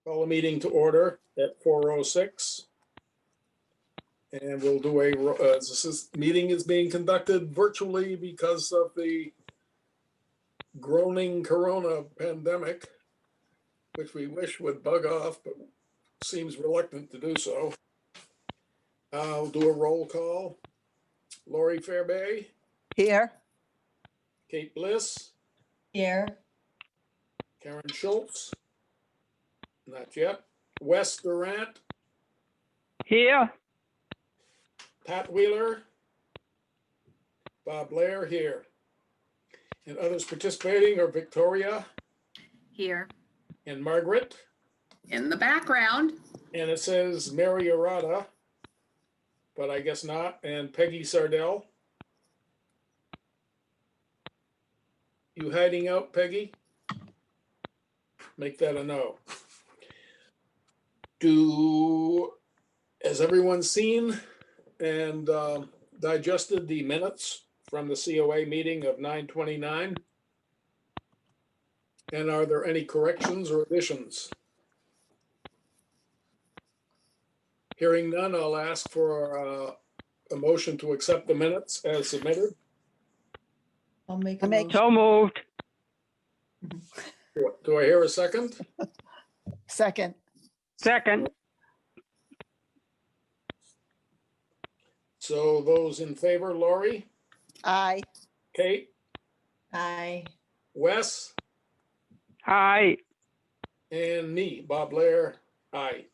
Call a meeting to order at 4:06. And we'll do this meeting is being conducted virtually because of the groaning corona pandemic, which we wish would bug off, but seems reluctant to do so. I'll do a roll call. Lori Fairbay, Here. Kate Bliss, Here. Karen Schultz, not yet. Wes Durant, Here. Pat Wheeler, Bob Blair here. And others participating are Victoria Here. and Margaret. In the background. And it says Mary Arata, but I guess not, and Peggy Sardell. You hiding out, Peggy? Make that a no. Has everyone seen and digested the minutes from the COA meeting of 9/29? And are there any corrections or additions? Hearing none, I'll ask for a motion to accept the minutes as submitted. I'll make I a make- motion. So moved. Do I hear a second? Second. Second. So those in favor, Lori, Aye. Kate, Aye. Wes, Aye. and me, Bob Blair, aye.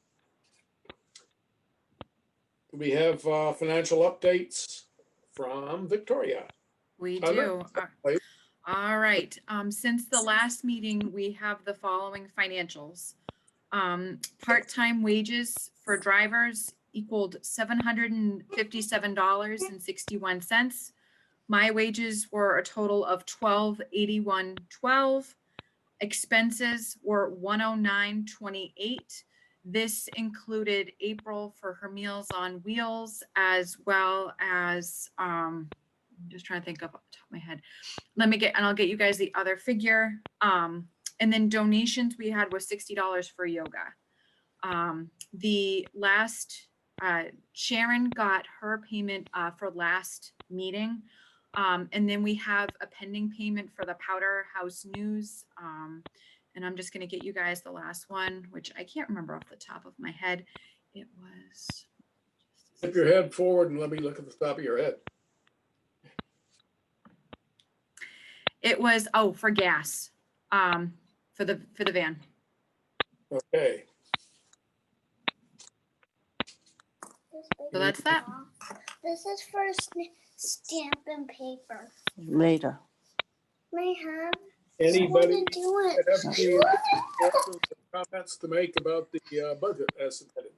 We have financial updates from Victoria. We Oh, do. Please. All right. Since the last meeting, we have the following financials. Part-time wages for drivers equaled $757.61. My wages were a total of $1281.12. Expenses were $109.28. This included April for her Meals on Wheels, as well as I'm just trying to think of off the top of my head. I'll get you guys the other figure. And then donations we had was $60 for yoga. The last Sharon got her payment for last meeting. And then we have a pending payment for the Powder House News. And I'm just going to get you guys the last one, which I can't remember off the top of my head. It was. Tip your head forward and let me look at the top of your head. It was, for gas, for the van. Okay, So that's that. This is for stamp and paper. Later. May I have? anybody I want to do have it. any comments to make about the budget as submitted?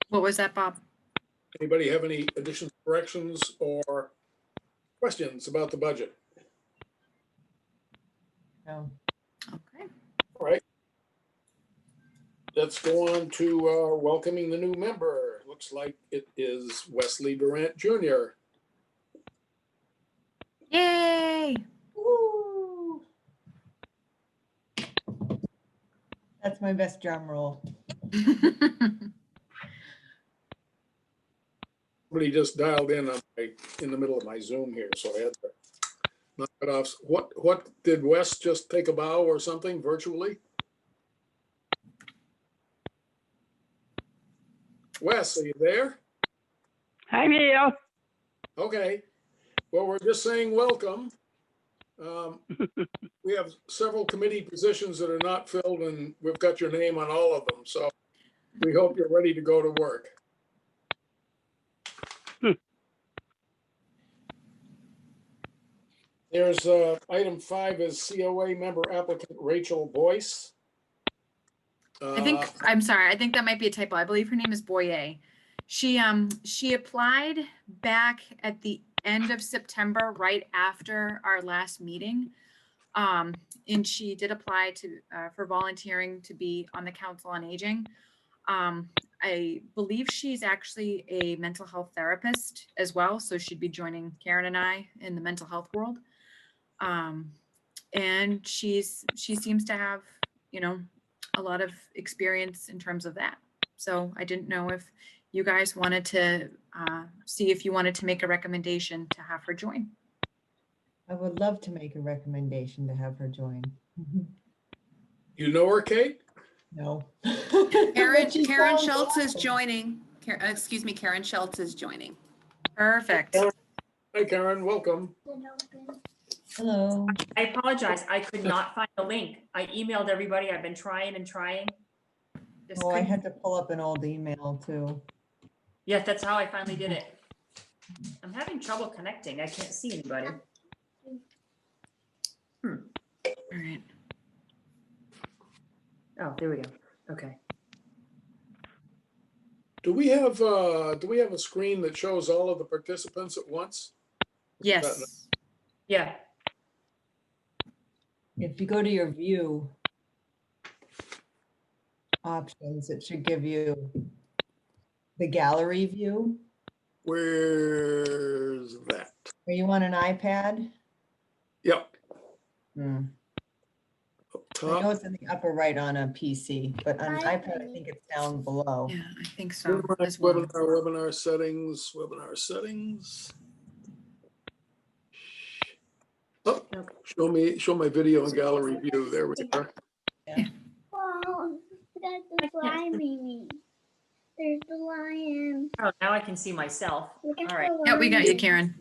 What was that, Bob? Anybody have any additions, corrections, or questions about the budget? No. Okay. All right. Let's go on to welcoming the new member. Looks like it is Wesley Durant Jr. Yay! Woo! That's my best drum roll. Somebody just dialed in in the middle of my Zoom here, so I had to knock it off. What did Wes just take a bow or something virtually? Wes, are you there? I'm here. Okay. Well, we're just saying welcome. We have several committee positions that are not filled, and we've got your name on all of them. So we hope you're ready to go to work. There's item 5 is COA member applicant Rachel Boyce. I'm sorry. I think that might be a typo. I believe her name is Boye. She applied back at the end of September, right after our last meeting. And she did apply for volunteering to be on the Council on Aging. I believe she's actually a mental health therapist as well, so she'd be joining Karen and I in the mental health world. And she seems to have, a lot of experience in terms of that. So I didn't know if you guys wanted to see if you wanted to make a recommendation to have her join. I would love to make a recommendation to have her join. You know her, Kate? No. Karen But she Karen sounds Schultz is awesome. joining. Excuse me, Karen Schultz is joining. Perfect. Hi, Karen, welcome. Hello. I apologize. I could not find the link. I emailed everybody. I've been trying and trying. Just Oh, I couldn't- had to pull up an old email too. Yeah, that's how I finally did it. I'm having trouble connecting. I can't see anybody. All right. Oh, there we go. Okay. Do we have a screen that shows all of the participants at once? Yes. Yeah. If you go to your view options, it should give you the gallery view. Where's that? Are you on an iPad? Yep, Hmm. up I know top. it's in the upper right on a PC, but on an iPad, I think it's down below. Yeah, I think so Webinar, as well. webinar settings, webinar settings. Oh, show my video and gallery view. There we are. Wow, that's the fly, Mimi. There's the lion. Oh, now I can see myself. Look at All right. the Yeah, we got you, lion. Karen.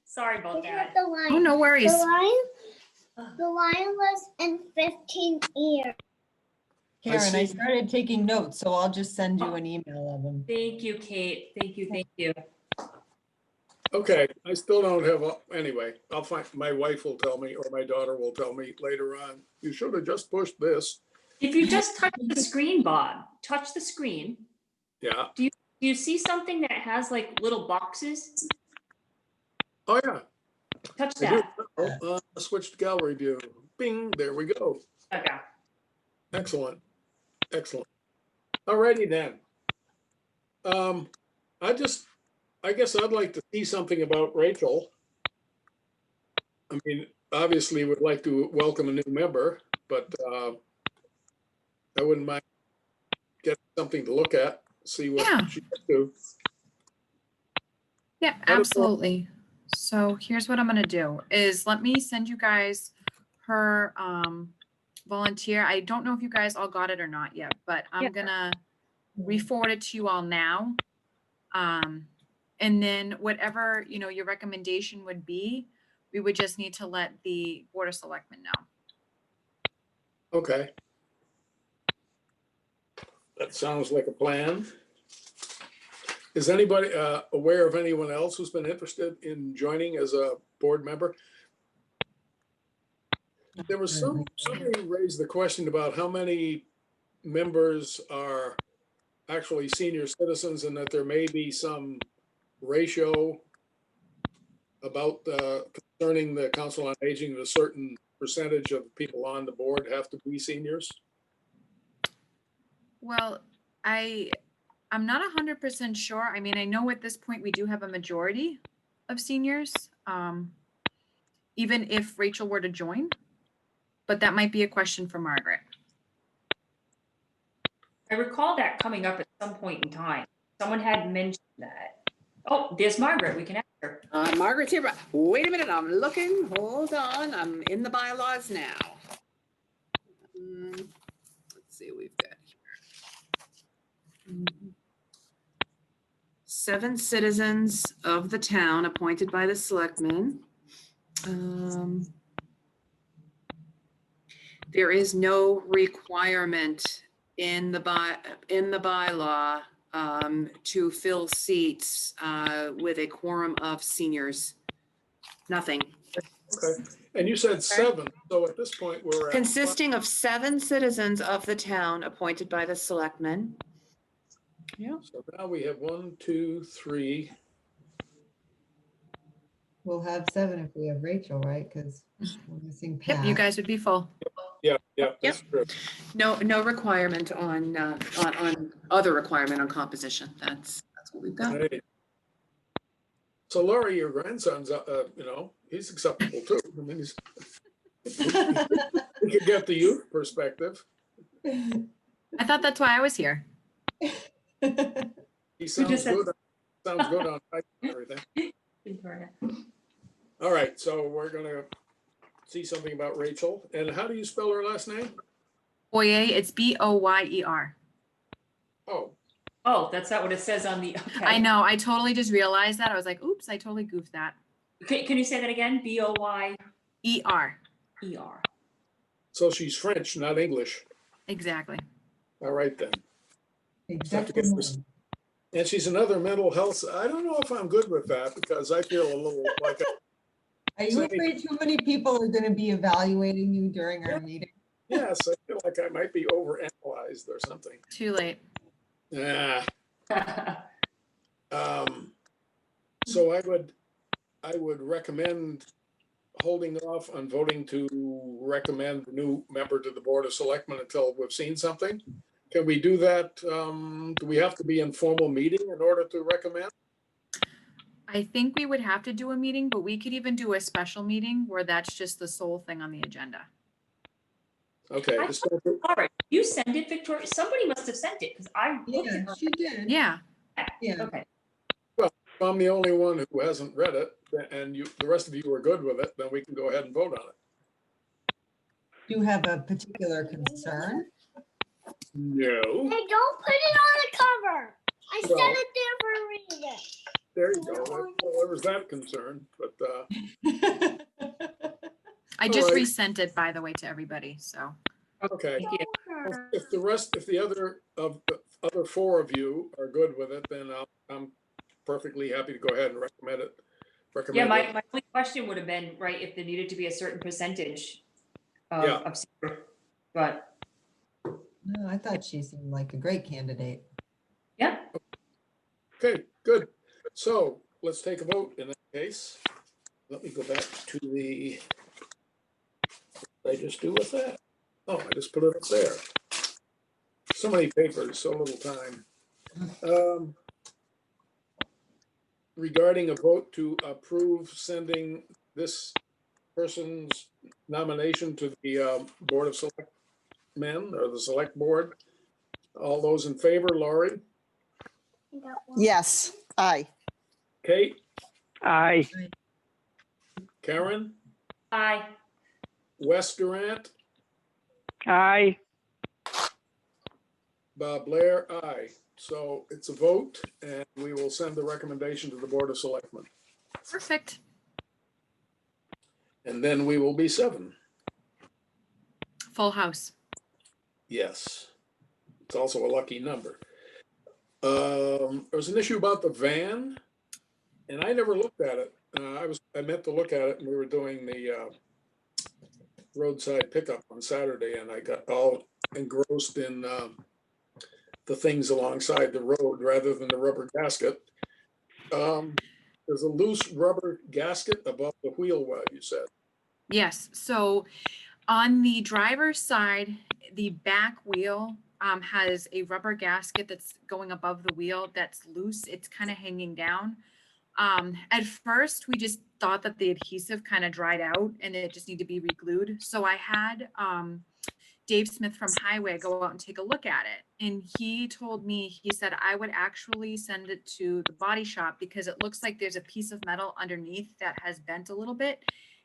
Sorry about Look that. at the lion. Oh, no worries. The lion was in 15 years. Karen, I see. started taking notes, so I'll just send you an email of them. Thank you, Kate. Thank you. Thank you. Okay, I still don't have, anyway, I'll find, my wife will tell me, or my daughter will tell me later on, you should have just pushed this. If you just touch the screen, Bob, touch the screen. Yeah, Do you see something that has like little boxes? oh yeah, Touch I do. that. Switch to gallery view. Bing, there we go. Okay. Excellent, excellent. Alrighty then. I guess I'd like to see something about Rachel. I mean, obviously would like to welcome a new member, but I wouldn't mind getting something to look at, see what Yeah. she can do. Yeah, absolutely. So here's what I'm gonna do is let me send you guys her volunteer. I don't know if you guys all got it or not yet, but I'm Yeah. gonna re-forward it to you all now. And then whatever, your recommendation would be, we would just need to let the Board of Selectmen know. Okay. That sounds like a plan. Is anybody aware of anyone else who's been interested in joining as a board member? There was somebody raised the question about how many members are actually senior citizens and that there may be some ratio about concerning the Council on Aging, a certain percentage of people on the board have to be seniors. Well, I'm not 100% sure. I mean, I know at this point we do have a majority of seniors, even if Rachel were to join, but that might be a question for Margaret. I recall that coming up at some point in time. Someone had mentioned that. Oh, there's Margaret. We can ask her. Margaret's here, but wait a minute, I'm looking, hold on, I'm in the bylaws now. Let's see what we've got here. 7 citizens of the town appointed by the selectmen. There is no requirement in the bylaw to fill seats with a quorum of seniors. Nothing. Okay, and you said 7, so at this point, we're at. Consisting of 7 citizens of the town appointed by the selectmen. Yeah. So now we have 1, 2, 3. We'll have 7 if we have Rachel, right? Because we're missing Pat. Yep, you guys would be full. Yeah, that's true. No requirement on other requirement on composition. That's what we've got. Hey. So Laurie, your grandson's, he's acceptable too. I mean, we could get the youth perspective. I thought that's why I was here. He sounds just said- good. Sounds good on type and everything. All right, so we're gonna see something about Rachel. And how do you spell her last name? Boyer, it's Boyer. Oh, Oh, that's not what it says on the, okay. I know, I totally just realized that. I was like, oops, I totally goofed that. Can you say that again? B-O-Y-E-R. ER, so she's French, not English. exactly. All right then. Exactly. And she's another mental health. I don't know if I'm good with that because I feel a little like, Are you afraid too many people are going to be evaluating you during our meeting? yes, I feel like I might be overanalyzed or something. Too late. Yeah. So I would recommend holding off on voting to recommend a new member to the Board of Selectmen until we've seen something. Can we do that? Do we have to be in formal meeting in order to recommend? I think we would have to do a meeting, but we could even do a special meeting where that's just the sole thing on the agenda. Okay. I just thought- All right, you send it, Victoria? Somebody must have sent it, because I looked Yeah, at her. she did. Yeah, Yeah. Okay, If I'm the only one who hasn't read it and the rest of you are good with it, then we can go ahead and vote on it. Do you have a particular concern? No. Hey, don't put it on the cover. I Well- set it there for a reason. There you go. Well, there was that concern, but I just Alright. resent it, by the way, to everybody, so. okay. thank you. If the other four of you are good with it, then I'm perfectly happy to go ahead and recommend it. Yeah, Recommend my it. only question would have been, right, if there needed to be a certain percentage Yeah. of, but, No, I thought she seemed like a great candidate. yeah, Okay, good. So let's take a vote in that case. Let me go back to the, what did I just do with that? Oh, I just put it up there. So many papers, so little time. Regarding a vote to approve sending this person's nomination to the Board of Selectmen or the Select Board. All those in favor, Laurie, I got one. Yes, aye. Kate, Aye. Karen, aye. Wes Durant, Aye. Bob Blair, aye. So it's a vote and we will send the recommendation to the Board of Selectmen. Perfect. And then we will be 7. Full house. Yes. It's also a lucky number. There was an issue about the van and I never looked at it. I meant to look at it and we were doing the roadside pickup on Saturday and I got all engrossed in the things alongside the road rather than the rubber gasket. There's a loose rubber gasket above the wheel well, you said. Yes, so on the driver's side, the back wheel has a rubber gasket that's going above the wheel that's loose. It's kind of hanging down. At first, we just thought that the adhesive kind of dried out and it just needed to be re-glued. So I had Dave Smith from Highway go out and take a look at it. And he told me, he said, I would actually send it to the body shop because it looks like there's a piece of metal underneath that has bent a little bit.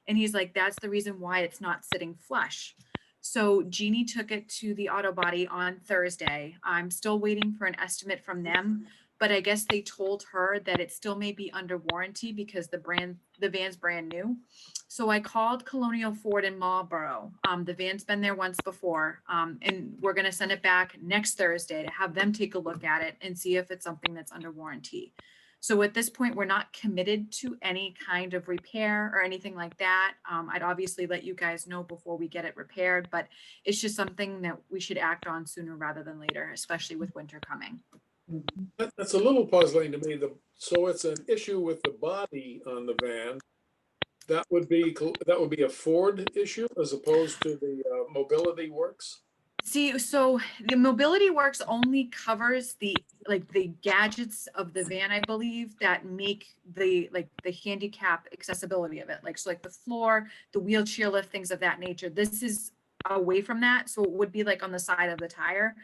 And he's like, that's the reason why it's not sitting flush. So Jeannie took it to the auto body on Thursday. I'm still waiting for an estimate from them, but I guess they told her that it still may be under warranty because the van's brand new. So I called Colonial Ford in Marlboro. The van's been there once before, and we're gonna send it back next Thursday to have them take a look at it and see if it's something that's under warranty. So at this point, we're not committed to any kind of repair or anything like that. I'd obviously let you guys know before we get it repaired, but it's just something that we should act on sooner rather than later, especially with winter coming. That's a little puzzling to me. So it's an issue with the body on the van. That would be a Ford issue as opposed to the Mobility Works. See, so the Mobility Works only covers the gadgets of the van, I believe, that make the handicap accessibility of it. Like the floor, the wheelchair lift, things of that nature. This is away from that. So it would be like on the side of the tire.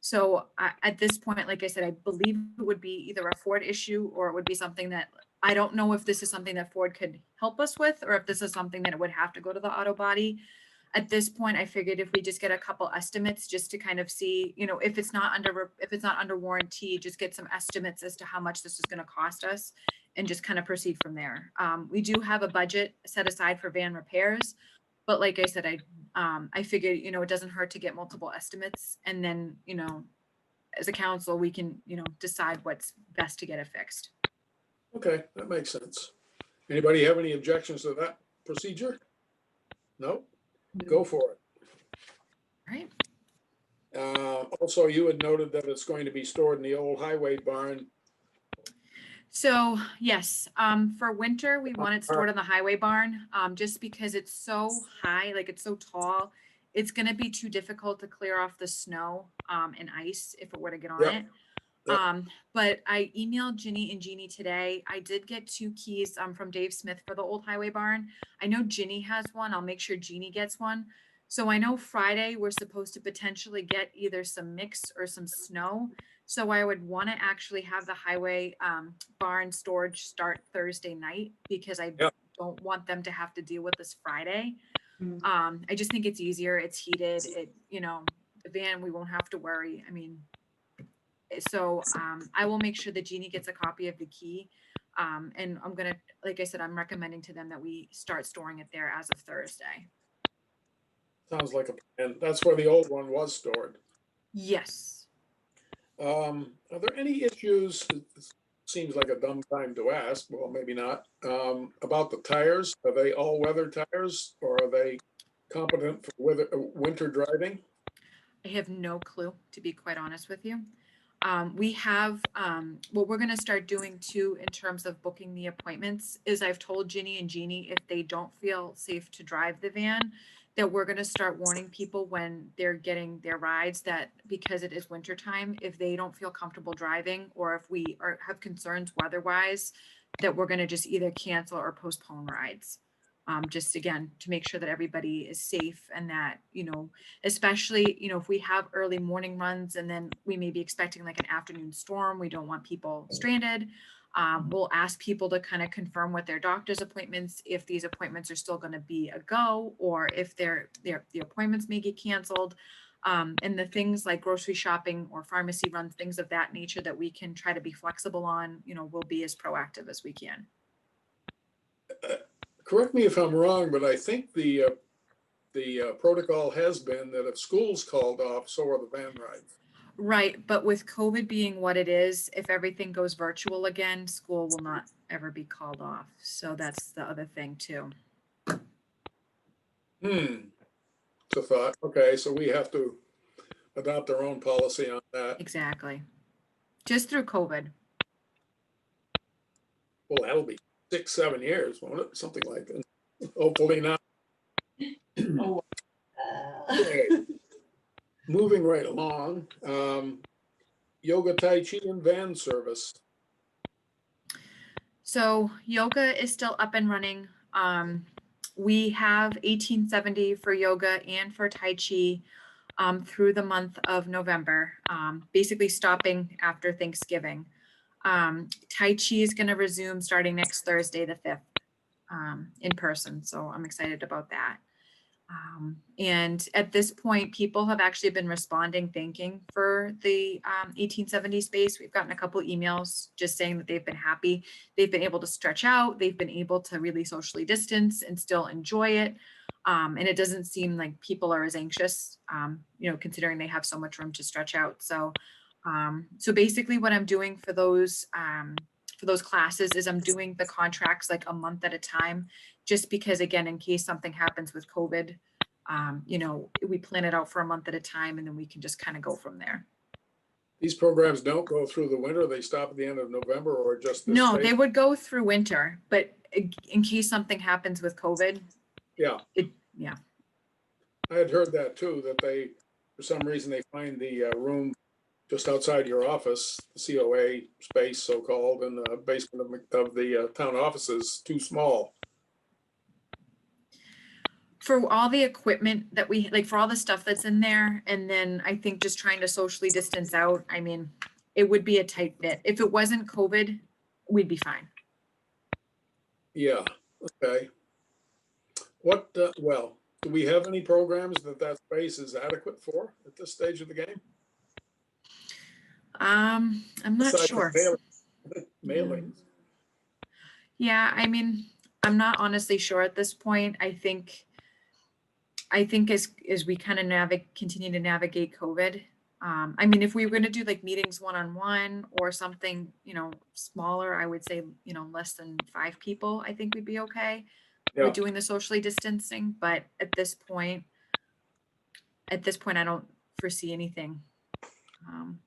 So at this point, like I said, I believe it would be either a Ford issue or it would be something that, I don't know if this is something that Ford could help us with, or if this is something that it would have to go to the auto body. At this point, I figured if we just get a couple estimates just to kind of see, you know, if it's not under warranty, just get some estimates as to how much this is going to cost us and just kind of proceed from there. We do have a budget set aside for van repairs, but like I said, I figured, you know, it doesn't hurt to get multiple estimates, and then, you know, as a council, we can, you know, decide what's best to get it fixed. Okay, that makes sense. Anybody have any objections to that procedure? No? Go for it. All right. Also, you had noted that it's going to be stored in the old highway barn. So yes, for winter, we want it stored in the highway barn, just because it's so high, like it's so tall. It's gonna be too difficult to clear off the snow, and ice if it were to get on Yep. it. Yep. But I emailed Ginny and Jeannie today. I did get 2 keys, from Dave Smith for the old highway barn. I know Ginny has one. I'll make sure Jeannie gets one. So I know Friday, we're supposed to potentially get either some mix or some snow. So I would want to actually have the highway barn storage start Thursday night, because I Yep. don't want them to have to deal with this Friday. Mm. I just think it's easier. It's heated. You know, the van, we won't have to worry. I mean, so I will make sure that Jeannie gets a copy of the key. And I'm gonna, like I said, I'm recommending to them that we start storing it there as of Thursday. Sounds like a plan. That's where the old one was stored. Yes. Are there any issues, it seems like a dumb time to ask, well, maybe not, about the tires? Are they all-weather tires, or are they competent for winter driving? I have no clue, to be quite honest with you. We have, what we're gonna start doing too, in terms of booking the appointments, is I've told Ginny and Jeannie, if they don't feel safe to drive the van, that we're gonna start warning people when they're getting their rides, that because it is winter time, if they don't feel comfortable driving, or if we have concerns weather-wise, that we're gonna just either cancel or postpone rides. Just again, to make sure that everybody is safe, and that, you know, especially, you know, if we have early morning runs and then we may be expecting like an afternoon storm, we don't want people stranded. We'll ask people to kind of confirm with their doctor's appointments, if these appointments are still going to be a go, or if the appointments may get canceled. And the things like grocery shopping or pharmacy runs, things of that nature that we can try to be flexible on, you know, we'll be as proactive as we can. Correct me if I'm wrong, but I think the protocol has been that if school's called off, so are the van rides. Right, but with COVID being what it is, if everything goes virtual again, school will not ever be called off. So that's the other thing too. It's a thought. Okay, so we have to adopt our own policy on that. Exactly. Just through COVID. Well, that'll be 6-7 years, won't it? Something like that. Hopefully not. Oh, Okay. Moving right along, yoga, tai chi, and van service. So yoga is still up and running. We have 1870 for yoga and for Tai Chi through the month of November, basically stopping after Thanksgiving. Tai Chi is going to resume starting next Thursday, the 5th, in person. So I'm excited about that. And at this point, people have actually been responding, thanking for the 1870 space. We've gotten a couple emails just saying that they've been happy. They've been able to stretch out. They've been able to really socially distance and still enjoy it. And it doesn't seem like people are as anxious, you know, considering they have so much room to stretch out. So, so basically what I'm doing for those classes is I'm doing the contracts like a month at a time, just because, again, in case something happens with COVID, you know, we plan it out for a month at a time, and then we can just kind of go from there. These programs don't go through the winter. They stop at the end of November, or just this No, phase? they would go through winter, but in case something happens with COVID, Yeah, yeah. I had heard that too, that they, for some reason, they find the room just outside your office, the COA space, so-called, in the basement of the town offices too small. For all the equipment that we, like for all the stuff that's in there, and then I think just trying to socially distance out, I mean, it would be a tight fit. If it wasn't COVID, we'd be fine. Yeah, okay. What, well, do we have any programs that space is adequate for at this stage of the game? I'm not Besides the sure. Mailings. Yeah, I mean, I'm not honestly sure at this point. I think as we kind of continue to navigate COVID, I mean, if we were going to do like meetings one-on-one or something, smaller, I would say, less than 5 people, I think we'd be okay Yeah. with doing the socially distancing. But at this point, I don't foresee anything.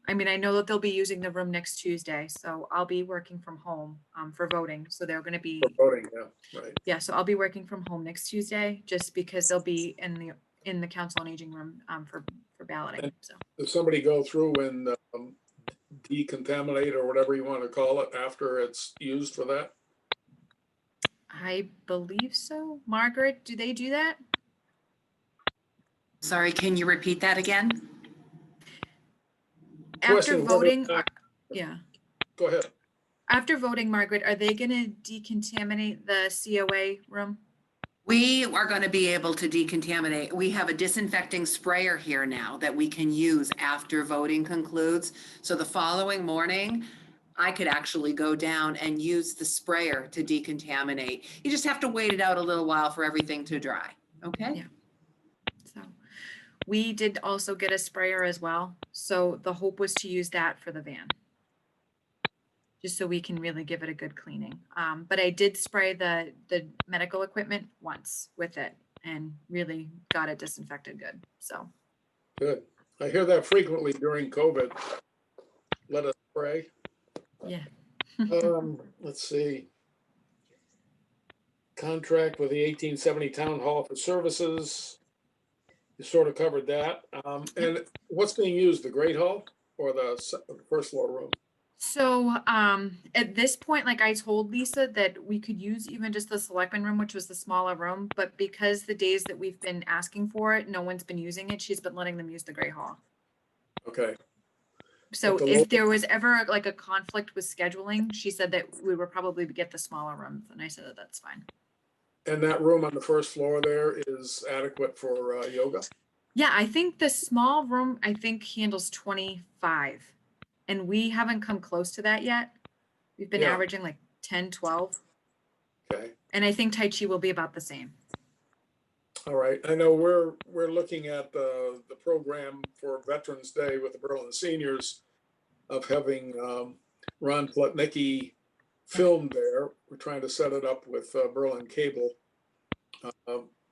I mean, I know that they'll be using the room next Tuesday, so I'll be working from home for voting. So they're going to be, For voting, yeah, right. yeah, so I'll be working from home next Tuesday just because they'll be in the Council on Aging room for balloting. So Does somebody go through and decontaminate or whatever you want to call it after it's used for that? I believe so. Margaret, do they do that? Sorry, can you repeat that again? After Question, whether- voting, yeah. Go ahead. After voting, Margaret, are they going to decontaminate the COA room? We are going to be able to decontaminate. We have a disinfecting sprayer here now that we can use after voting concludes. So the following morning, I could actually go down and use the sprayer to decontaminate. You just have to wait it out a little while for everything to dry. Okay? Yeah. So we did also get a sprayer as well. So the hope was to use that for the van, just so we can really give it a good cleaning. But I did spray the medical equipment once with it and really got it disinfected good. So Good. I hear that frequently during COVID. Let us pray. yeah. Let's see. Contract with the 1870 Town Hall for Services. You sort of covered that. And what's being used, the Great Hall or the first floor room? So at this point, like I told Lisa that we could use even just the selectman room, which was the smaller room, but because the days that we've been asking for it, no one's been using it, she's been letting them use the Great Hall. Okay, So But the if local- there was ever like a conflict with scheduling, she said that we would probably get the smaller rooms, and I said that that's fine. and that room on the first floor there is adequate for yoga? Yeah, I think the small room, I think handles 25, and we haven't come close to that yet. We've been Yeah. averaging like 10, 12, Okay, and I think Tai Chi will be about the same. all right. I know we're looking at the program for Veterans Day with the Berlin Seniors of having Ron Plotnicki filmed there. We're trying to set it up with Berlin Cable.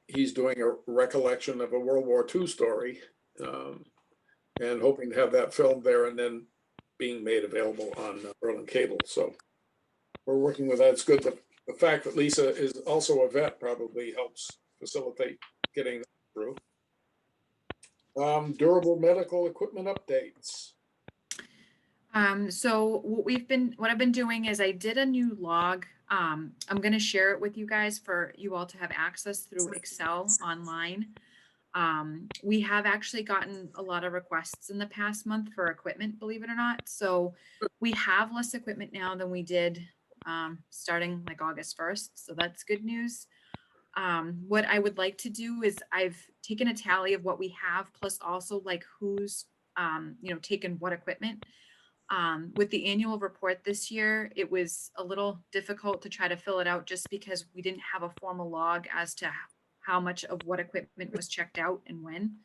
He's doing a recollection of a World War II story and hoping to have that filmed there and then being made available on Berlin Cable. So we're working with that. It's good. The fact that Lisa is also a vet probably helps facilitate getting that through. Durable medical equipment updates. So what I've been doing is I did a new log. I'm going to share it with you guys for you all to have access through Excel online. We have actually gotten a lot of requests in the past month for equipment, believe it or not. So we have less equipment now than we did starting like August 1st. So that's good news. What I would like to do is I've taken a tally of what we have, plus also like who's, taken what equipment. With the annual report this year, it was a little difficult to try to fill it out just because we didn't have a formal log as to how much of what equipment was checked out and when.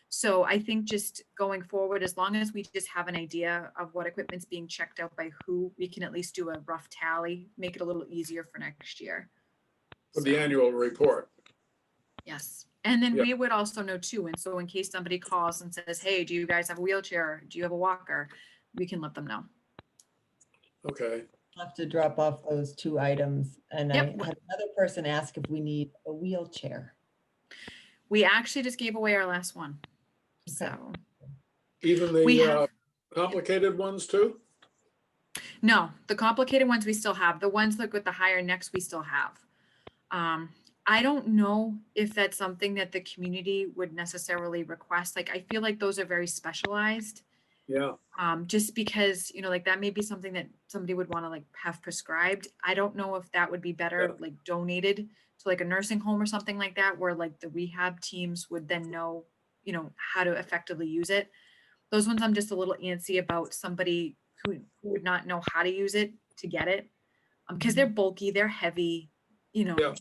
So I think just going forward, as long as we just have an idea of what equipment's being checked out by who, we can at least do a rough tally, make it a little easier for next year. For the So, annual report. yes. And then Yeah. we would also know too. And so in case somebody calls and says, hey, do you guys have a wheelchair? Do you have a walker? We can let them know. Okay, I'll have to drop off those 2 items. And I Yep. had another person ask if we need a wheelchair. We actually just gave away our last one. Okay. So even We the have- complicated ones too? no, the complicated ones we still have. The ones like with the higher necks we still have. I don't know if that's something that the community would necessarily request. Like, I feel like those are very specialized. Yeah, Just because, like that may be something that somebody would want to like have prescribed. I don't know if that would be better, Yeah. like donated to like a nursing home or something like that, where like the rehab teams would then know, how to effectively use it. Those ones I'm just a little antsy about somebody who would not know how to use it to get it. Because they're bulky, they're heavy, Yeah.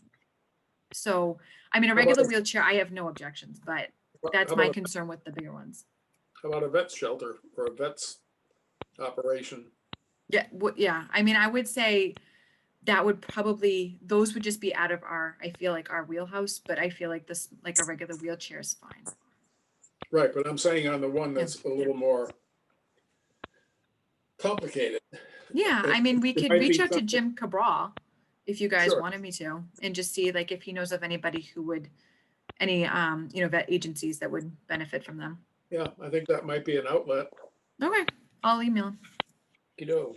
So, I mean, a How about regular a- wheelchair, I have no objections, but that's how my about, concern with the bigger ones. how about a vet's shelter or a vet's operation? Yeah, yeah. I mean, I would say that would probably, those would just be out of I feel like our wheelhouse, but I feel like this, like a regular wheelchair is fine. Right, but I'm saying on the one that's a little more complicated. Yeah, I mean, we could might be reach out to something- Jim Cabral if you guys Sure. wanted me to, and just see like if he knows of anybody who would, any, vet agencies that would benefit from them. Yeah, I think that might be an outlet. Okay, I'll email him. Kiddo.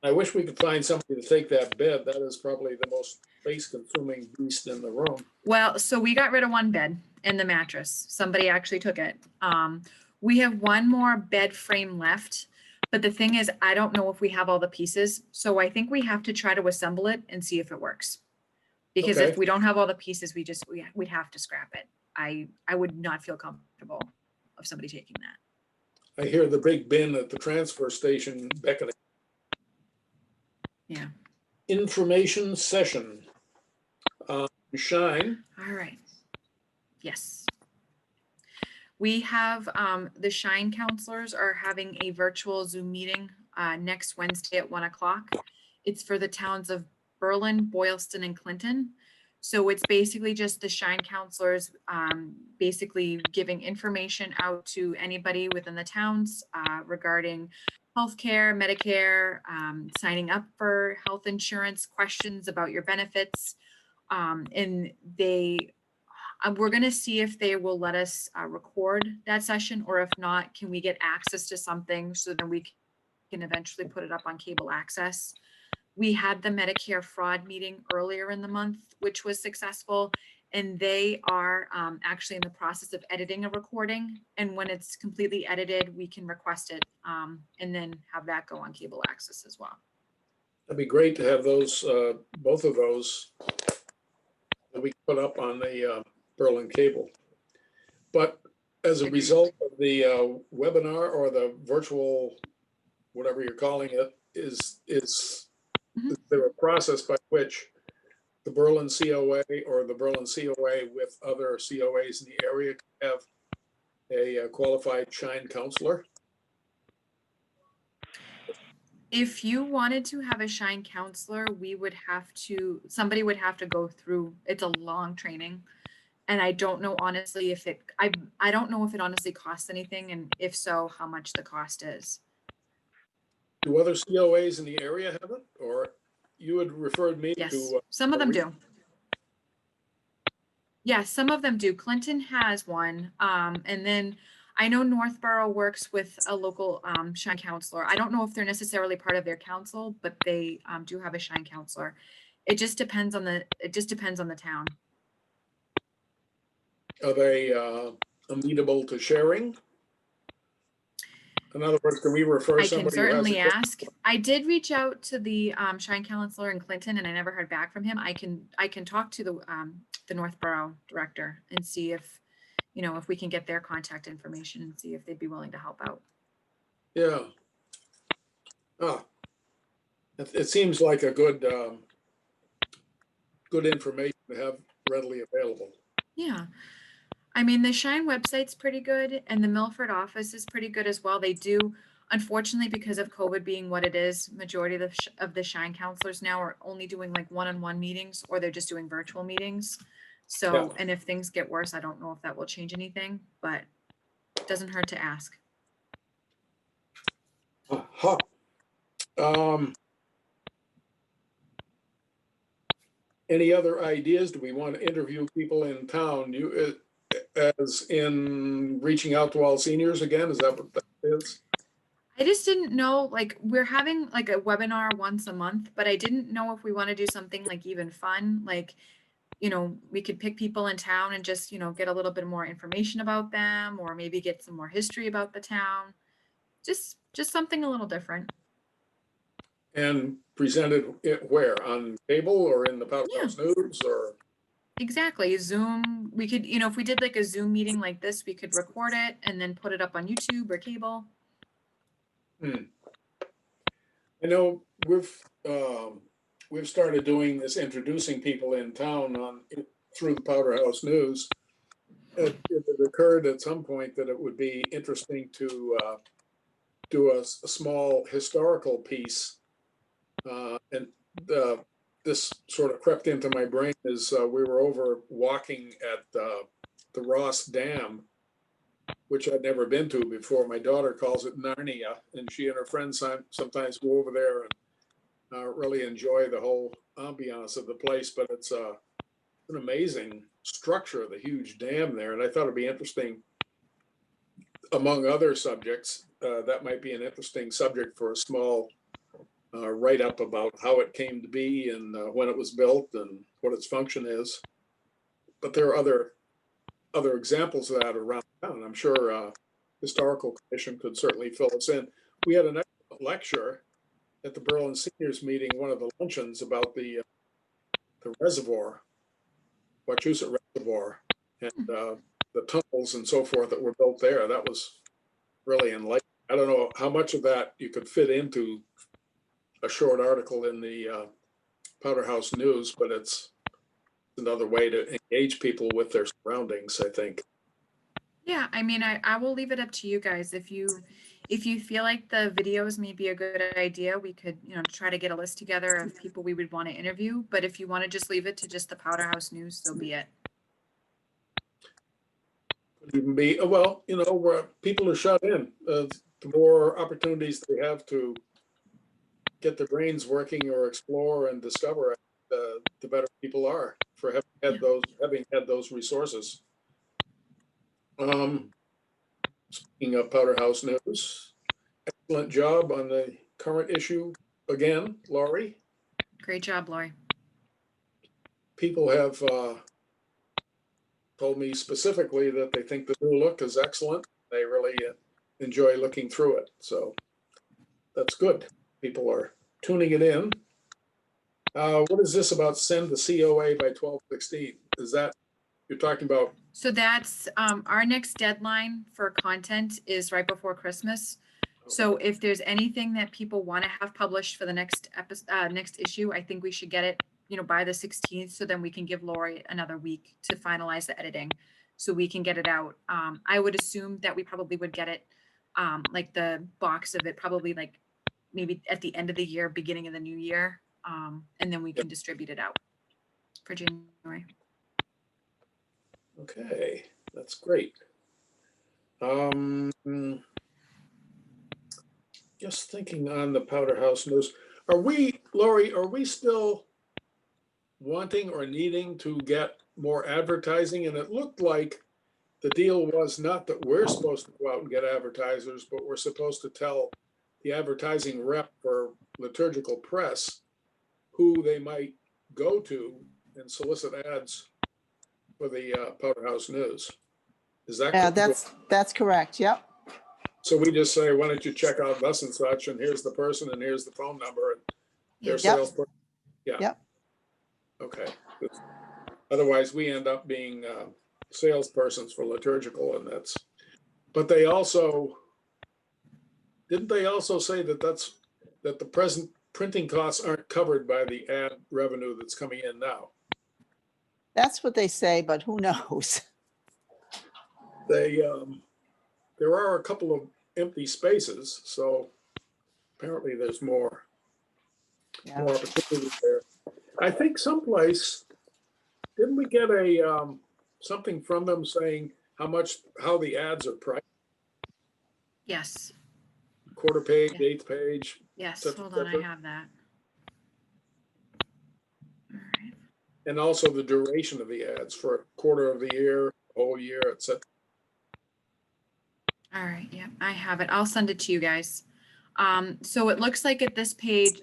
I wish we could find somebody to take that bed. That is probably the most space-consuming beast in the room. Well, so we got rid of one bed and the mattress. Somebody actually took it. We have one more bed frame left, but the thing is, I don't know if we have all the pieces. So I think we have to try to assemble it and see if it works. Because Okay. if we don't have all the pieces, we'd have to scrap it. I would not feel comfortable of somebody taking that. I hear the big bin at the transfer station beckoning. Yeah. Information session. Shine, All right. Yes. We have, the Shine counselors are having a virtual Zoom meeting next Wednesday at 1:00. It's for the towns of Berlin, Boylston, and Clinton. So it's basically just the Shine counselors basically giving information out to anybody within the towns regarding healthcare, Medicare, signing up for health insurance, questions about your benefits. And we're going to see if they will let us record that session, or if not, can we get access to something so then we can eventually put it up on cable access. We had the Medicare fraud meeting earlier in the month, which was successful, and they are actually in the process of editing a recording. And when it's completely edited, we can request it and then have that go on cable access as well. that'd be great to have those, both of those that we put up on the Berlin cable. But as a result of the webinar or the virtual, whatever you're calling it, is there a process by which the Berlin COA or the Berlin COA with other COAs in the area can have a qualified Shine counselor? If you wanted to have a Shine counselor, somebody would have to go through, it's a long training. And I don't know honestly if I don't know if it honestly costs anything, and if so, how much the cost is. Do other COAs in the area have it? Or you had referred me Yes, to, some of them do. Yeah, some of them do. Clinton has one. And then I know Northborough works with a local Shine counselor. I don't know if they're necessarily part of their council, but they do have a Shine counselor. It just depends on the town. are they amenable to sharing? In other words, can we refer I somebody? can who has certainly a- ask. I did reach out to the Shine counselor in Clinton, and I never heard back from him. I can talk to the Northborough director and see if we can get their contact information and see if they'd be willing to help out. Yeah. It seems like a good information to have readily available. Yeah. I mean, the Shine website's pretty good, and the Milford office is pretty good as well. They do, unfortunately, because of COVID being what it is, majority of the Shine counselors now are only doing like one-on-one meetings, or they're just doing virtual meetings. So, Yeah. and if things get worse, I don't know if that will change anything, but it doesn't hurt to ask. Huh. Any other ideas? Do we want to interview people in town? As in reaching out to all seniors again? Is that what that is? I just didn't know, like, we're having like a webinar once a month, but I didn't know if we want to do something like even fun, like, we could pick people in town and just, get a little bit more information about them, or maybe get some more history about the town. Just something a little different. And presented it where? On cable or in the Powder House News or? Exactly. Zoom, we could, if we did like a Zoom meeting like this, we could record it and then put it up on YouTube or cable. I know we've started doing this, introducing people in town through the Powder House News. It occurred at some point that it would be interesting to do a small historical piece. And this sort of crept into my brain as we were over walking at the Ross Dam, which I'd never been to before. My daughter calls it Narnia, and she and her friends sometimes go over there and really enjoy the whole ambiance of the place. But it's an amazing structure, the huge dam there. And I thought it'd be interesting, among other subjects, that might be an interesting subject for a small write-up about how it came to be and when it was built and what its function is. But there are other examples of that around town. I'm sure Historical Commission could certainly fill us in. We had an excellent lecture at the Berlin Seniors meeting, one of the luncheons, about the reservoir, Wachusett Reservoir, and the tunnels and so forth that were built there. That was really enlightening. I don't know how much of that you could fit into a short article in the Powder House News, but it's another way to engage people with their surroundings, I think. Yeah, I mean, I will leave it up to you guys. If you feel like the videos may be a good idea, we could, try to get a list together of people we would want to interview. But if you want to just leave it to just the Powder House News, so be it. Could even be, well, where people are shut in, the more opportunities they have to get their brains working or explore and discover, the better people are for having had those resources. Speaking of Powder House News, excellent job on the current issue again, Laurie. Great job, Lori. People have told me specifically that they think the new look is excellent. They really enjoy looking through it. So that's good. People are tuning it in. What is this about send the COA by 12/16? Is that you're talking about? So that's our next deadline for content is right before Christmas. So if there's anything that people want to have published for the next issue, I think we should get it, by the 16th. So then we can give Lori another week to finalize the editing, so we can get it out. I would assume that we probably would get it, like the box of it, probably like maybe at the end of the year, beginning of the new year, and then we can distribute it out for January. Okay, that's great. Just thinking on the Powder House News, Lori, are we still wanting or needing to get more advertising? And it looked like the deal was not that we're supposed to go out and get advertisers, but we're supposed to tell the advertising rep for Liturgical Press who they might go to and solicit ads for the Powder House News. Is that Yeah, correct? that's correct. Yep. So we just say, why don't you check out thus and such, and here's the person, and here's the phone number, and their Yep. salesperson. Yeah. Yep. Okay. Otherwise, we end up being salespersons for liturgical, and but they also, didn't they also say that that the present printing costs aren't covered by the ad revenue that's coming in now? That's what they say, but who knows? There are a couple of empty spaces, so apparently there's more Yeah. opportunity there. I think someplace, didn't we get something from them saying how the ads are priced? Yes. Quarter page, Yeah. eighth page, Yes. Such- Hold on. I such- have that. All right. and also the duration of the ads for a quarter of the year, whole year, etc. All right. Yeah, I have it. I'll send it to you guys. So it looks like at this page,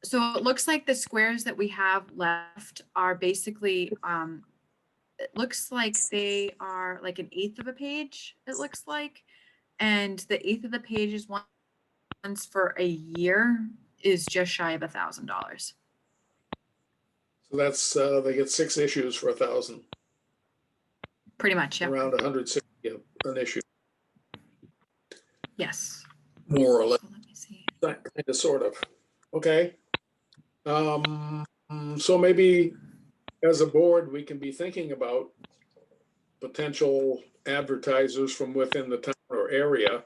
so it looks like the squares that we have left are basically, it looks like they are like an eighth of a page, it looks like. And the eighth of the page is ones for a year is just shy of $1,000. So that's, they get 6 issues for 1,000, Pretty much, yeah. around 160 an issue, Yes. more or less. So let me see. Kind of, sort of. Okay. So maybe as a board, we can be thinking about potential advertisers from within the town or area.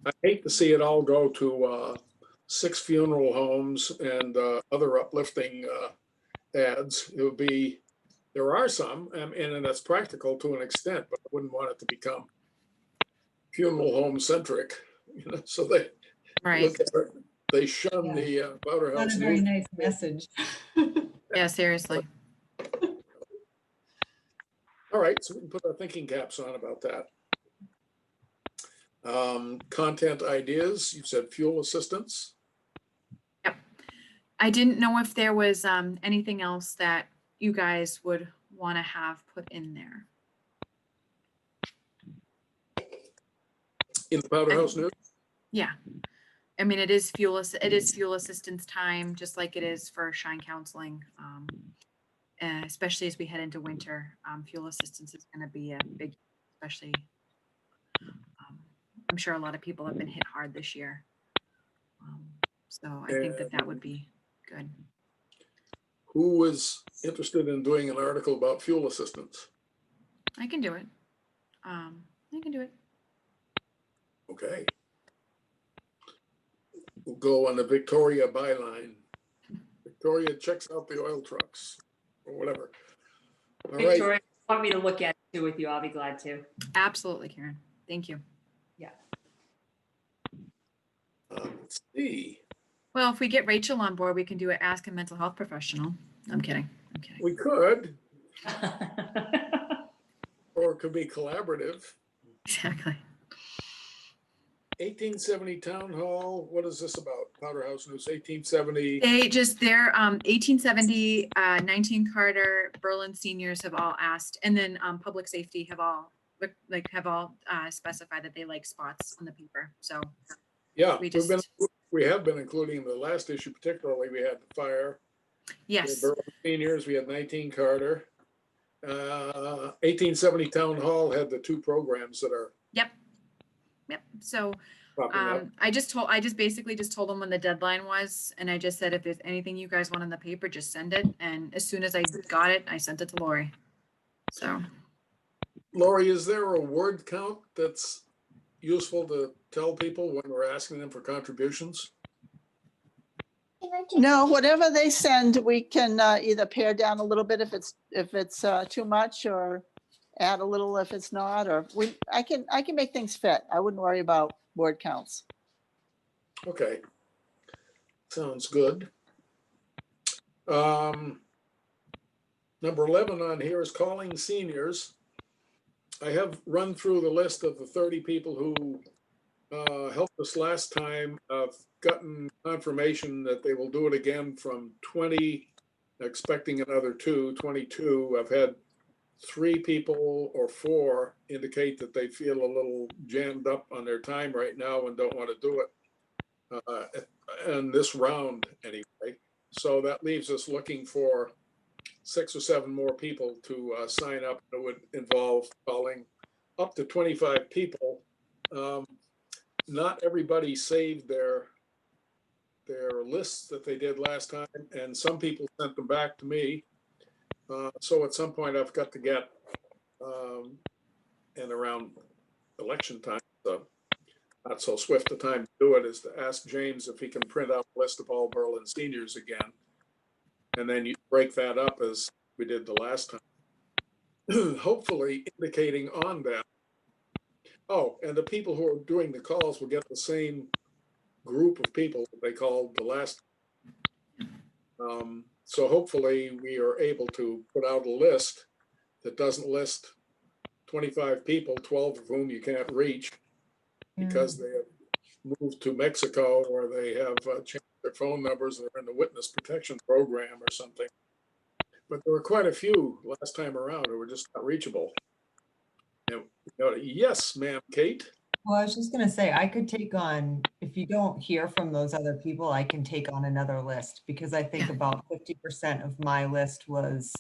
I hate to see it all go to 6 funeral homes and other uplifting ads. It would be, there are some, and that's practical to an extent, but I wouldn't want it to become funeral home centric. So they Right. look at it, they shun Yeah. the Powder Not House a very News. nice message. Yeah, seriously. All right, so we can put our thinking caps on about that. Content ideas, you said fuel assistance. I didn't know if there was anything else that you guys would want to have put in there. In the Powder House News? Yeah. I mean, it is fuel assistance time, just like it is for Shine Counseling. Especially as we head into winter, fuel assistance is going to be a big, especially, I'm sure a lot of people have been hit hard this year. So I think that would be good. Who was interested in doing an article about fuel assistance? I can do it. I can do it. Okay. We'll go on the Victoria byline. Victoria checks out the oil trucks or whatever. All right. Victoria, if you want me to look at it too with you, I'll be glad to. Absolutely, Karen. Thank you. Yeah. Let's see. Well, if we get Rachel on board, we can do an Ask a Mental Health Professional. I'm kidding. I'm kidding. We could, or it could be collaborative. Exactly. 1870 Town Hall, what is this about? Powder House News, 1870. They're 1870, 19 Carter, Berlin seniors have all asked, and then public safety have all specified that they like spots on the paper. So Yeah, we we have been including in the last issue, particularly, we had the fire. We had yes, Berlin seniors, we had 19 Carter. 1870 Town Hall had the 2 programs that are yep. So popping up. I just basically just told them when the deadline was, and I just said, if there's anything you guys want in the paper, just send it. And as soon as I got it, I sent it to Lori. So Lori, is there a word count that's useful to tell people when we're asking them for contributions? No, whatever they send, we can either pare down a little bit if it's too much, or add a little if it's not, or I can make things fit. I wouldn't worry about word counts. Okay. Sounds good. Number 11 on here is calling seniors. I have run through the list of the 30 people who helped us last time. I've gotten confirmation that they will do it again from 20, expecting another 22. I've had 3 people or 4 indicate that they feel a little jammed up on their time right now and don't want to do it in this round anyway. So that leaves us looking for 6 or 7 more people to sign up. It would involve calling up to 25 people. Not everybody saved their lists that they did last time, and some people sent them back to me. So at some point I've got to get, and around election time, so not so swift a time to do it, is to ask James if he can print out a list of all Berlin seniors again. And then you break that up as we did the last time. Hopefully indicating on that. Oh, and the people who are doing the calls will get the same group of people that they called the last time. So hopefully we are able to put out a list that doesn't list 25 people, 12 of whom you can't reach because they have moved to Mexico or they have changed their phone numbers and they're in the witness protection program or something. But there were quite a few last time around who were just not reachable. And, yes, ma'am, Kate. Well, I was just gonna say, I could take on, if you don't hear from those other people, I can take on another list, because I think Yeah. about 50% of my list was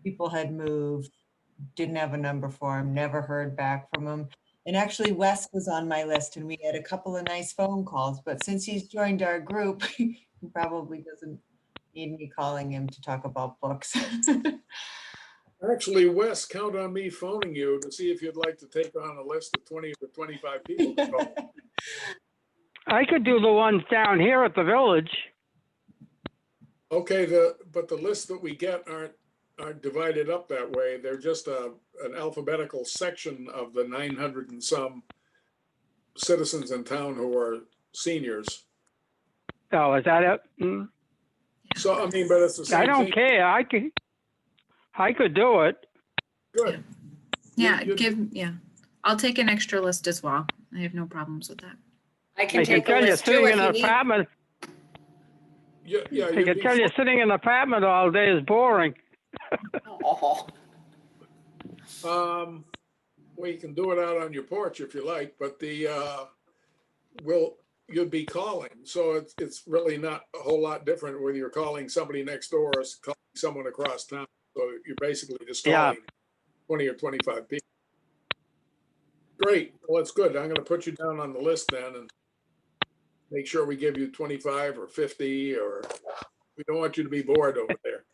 people had moved, didn't have a number for him, never heard back from him. And actually Wes was on my list and we had a couple of nice phone calls, but since he's joined our group, he probably doesn't need me calling him to talk about books. Actually, Wes, count on me phoning you to see if you'd like to take on a list of 20 or 25 people. to call. I could do the ones down here at the village. Okay, but the lists that we get aren't divided up that way. They're just an alphabetical section of the 900 and some citizens in town who are seniors. Oh, is that it? Mm. So, I mean, but it's the same I don't thing. care. I could do it. Good. Yeah, You- I'll take an extra list as well. I have no problems with that. I I can can take a tell you, list too sitting if in you an need. apartment, Yeah, I you'd can be tell you, sitting in an apartment all day is boring. Oh, Well, you can do it out on your porch if you like, but you'd be calling. So it's really not a whole lot different whether you're calling somebody next door or calling someone across town. So you're basically just Yeah. calling 20 or 25 people. Great. Well, it's good. I'm going to put you down on the list then and make sure we give you 25 or 50, or we don't want you to be bored over there.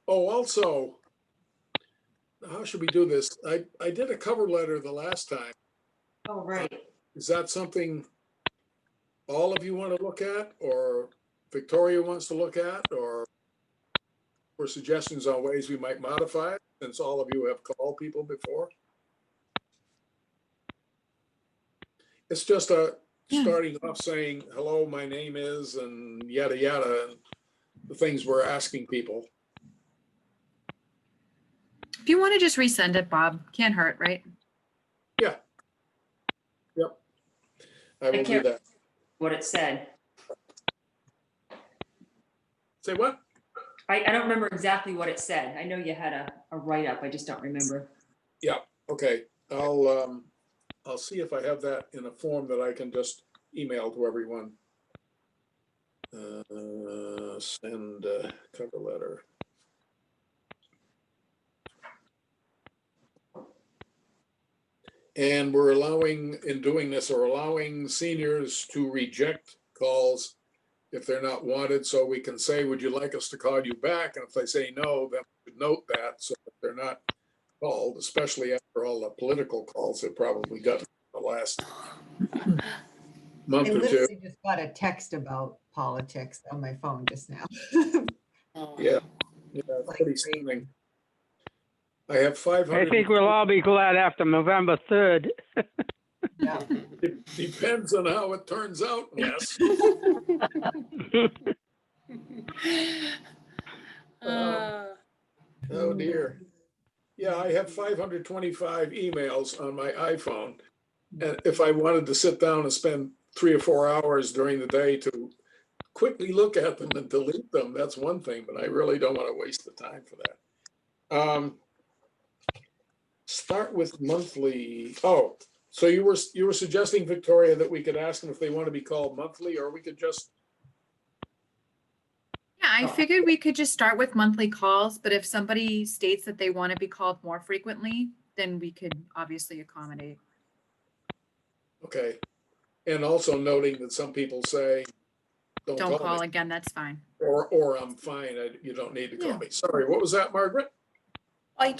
Also, how should we do this? I did a cover letter the last time. Oh, right. Is that something all of you want to look at, or Victoria wants to look at, or for suggestions on ways we might modify it, since all of you have called people before? It's just Yeah. starting off saying, hello, my name is, and yada, yada, and the things we're asking people. If you want to just resend it, Bob, can't hurt, right? I will do can't- that. What it said. Say what? I don't remember exactly what it said. I know you had a write-up. I just don't remember. Okay, I'll see if I have that in a form that I can just email to everyone. Send cover letter. And we're allowing seniors to reject calls if they're not wanted. So we can say, would you like us to call you back? And if they say no, then we should note that so that they're not called, especially after all the political calls they've probably gotten in the last month I or two. literally just got a text about politics on my phone just now. Yeah, it's pretty stunning. I have I 500. think we'll all be glad after November 3rd. Yeah. It depends on how it turns out, Wes. Oh dear. Yeah, I have 525 emails on my iPhone. And if I wanted to sit down and spend 3 or 4 hours during the day to quickly look at them and delete them, that's one thing, but I really don't want to waste the time for that. Start with monthly. Oh, so you were suggesting, Victoria, that we could ask them if they want to be called monthly, or we could just, Yeah, I figured we could just start with monthly calls, but if somebody states that they want to be called more frequently, then we could obviously accommodate. okay. And also noting that some people say, Don't don't call call me, again, that's fine. or I'm fine, you don't need to call Yeah. me. Sorry, what was that, Margaret? I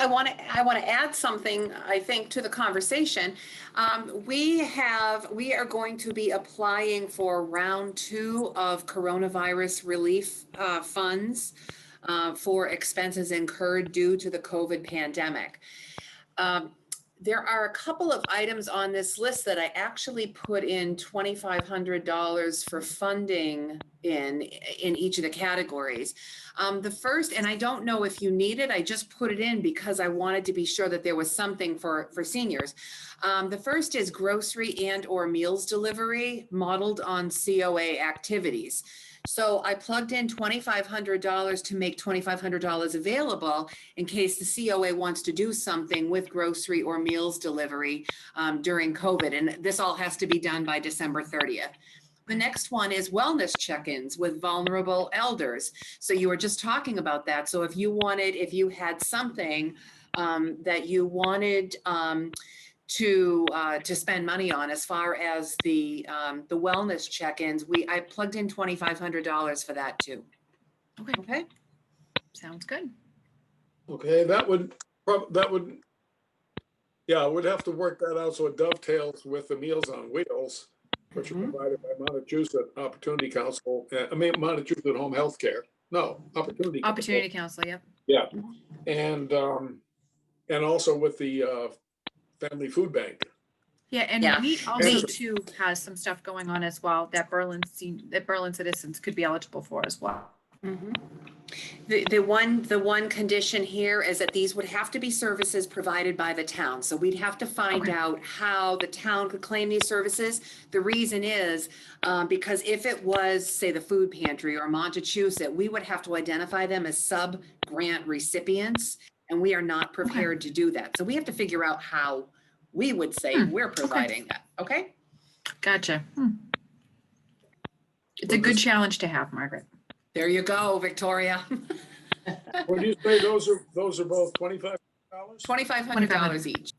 want to add something, I think, to the conversation. We are going to be applying for round 2 of coronavirus relief funds for expenses incurred due to the COVID pandemic. There are a couple of items on this list that I actually put in $2,500 for funding in each of the categories. The first, and I don't know if you need it, I just put it in because I wanted to be sure that there was something for seniors. The first is grocery and or meals delivery modeled on COA activities. So I plugged in $2,500 to make $2,500 available in case the COA wants to do something with grocery or meals delivery during COVID. And this all has to be done by December 30th. The next one is wellness check-ins with vulnerable elders. So you were just talking about that. So if you had something that you wanted to spend money on as far as the wellness check-ins, I plugged in $2,500 for that too. Okay, Okay. sounds good. Okay, that would, yeah, I would have to work that out so it dovetails with the Meals on Wheels, which are Mhm. provided by Montechusett Opportunity Council, Montechusett Home Healthcare. No, Opportunity. Council. Opportunity Council, yep. Yeah, and also with the Family Food Bank. Yeah, and Yeah. we also And- too has some stuff going on as well that Berlin citizens could be eligible for as well. Mhm. The one condition here is that these would have to be services provided by the town. So we'd have to find Okay. out how the town could claim these services. The reason is because if it was, say, the food pantry or Montechusett, we would have to identify them as sub-grant recipients, and we are not prepared to do that. So we have to figure out how we would say we're providing that, okay? Gotcha. It's a Well, good this- challenge to have, Margaret. There you go, Victoria. What do you say, those are both $25? $2,500 each.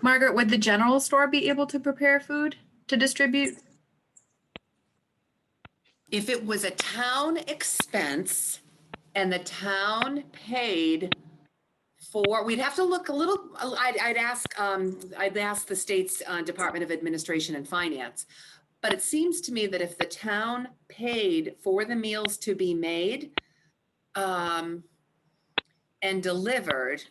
Margaret, would the general store be able to prepare food to distribute? If it was a town expense and the town paid for, we'd have to look a little, I'd ask the state's Department of Administration and Finance. But it seems to me that if the town paid for the meals to be made and delivered,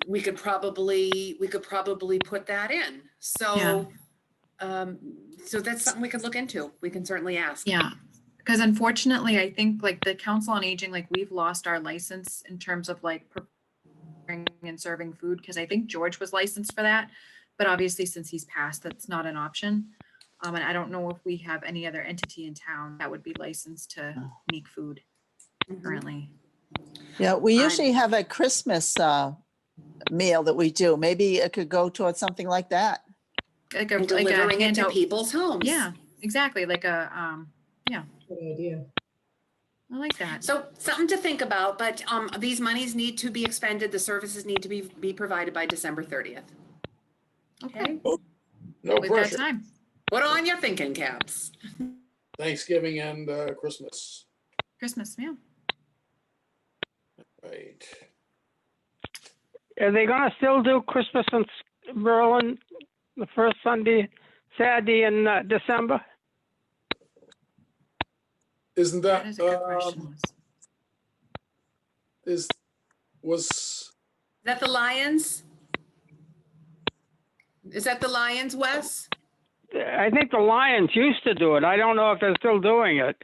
we could probably put that in. So, so that's something we could look into. We can certainly ask. Yeah, because unfortunately, I think like the Council on Aging, like we've lost our license in terms of like preparing and serving food, because I think George was licensed for that. But obviously, since he's passed, that's not an option. And I don't know if we have any other entity in town that would be licensed to make food currently. Yeah, we I'm- usually have a Christmas meal that we do. Maybe it could go towards something like that. Like And delivering it to handout- people's homes. Yeah, exactly. Like a, Good idea. I like that. So something to think about, but these monies need to be expended. The services need to be provided by December 30th. Okay, No we've got pressure. time. What on your thinking caps? Thanksgiving and Christmas, Christmas, yeah. right? Are they gonna still do Christmas in Berlin, the first Saturday in December? Isn't That that, is a good question. Liz. was, Is that the Lions? Is that the Lions, Wes? I think the Lions used to do it. I don't know if they're still doing it.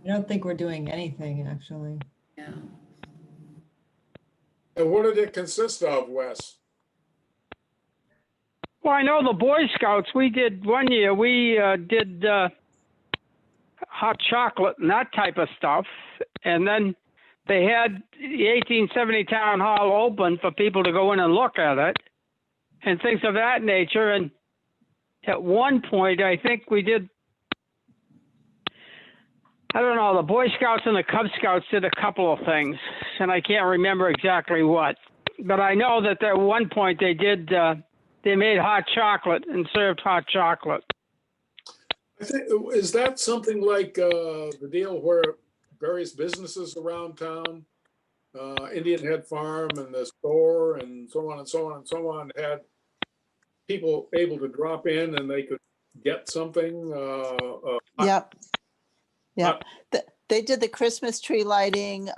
I don't think we're doing anything, actually. Yeah. and what did it consist of, Wes? Well, I know the Boy Scouts, we did one year, we did hot chocolate and that type of stuff. And then they had the 1870 Town Hall open for people to go in and look at it and things of that nature. And at one point, I think we did, I don't know, the Boy Scouts and the Cub Scouts did a couple of things, and I can't remember exactly what. But I know that at one point they did, they made hot chocolate and served hot chocolate. I think, is that something like the deal where various businesses around town, Indian Head Farm and the store and so on and so on and so on, had people able to drop in and they could get something? Yep. Yep. They did the Christmas tree lighting.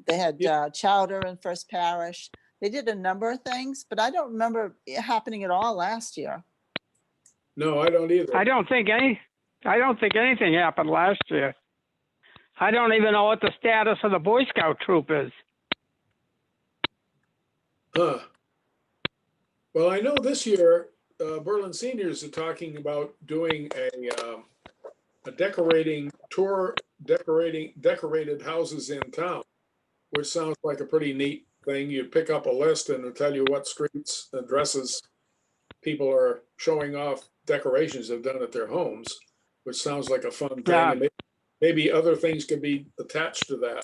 They had chowder in First Parish. They did a number of things, but I don't remember it happening at all last year. No, I don't either. I don't think anything happened last year. I don't even know what the status of the Boy Scout troop is. Huh. Well, I know this year, Berlin seniors are talking about doing a decorating tour, decorated houses in town, which sounds like a pretty neat thing. You pick up a list and it'll tell you what streets, addresses people are showing off decorations they've done at their homes, which sounds like a fun thing. Yeah. And maybe other things could be attached to that.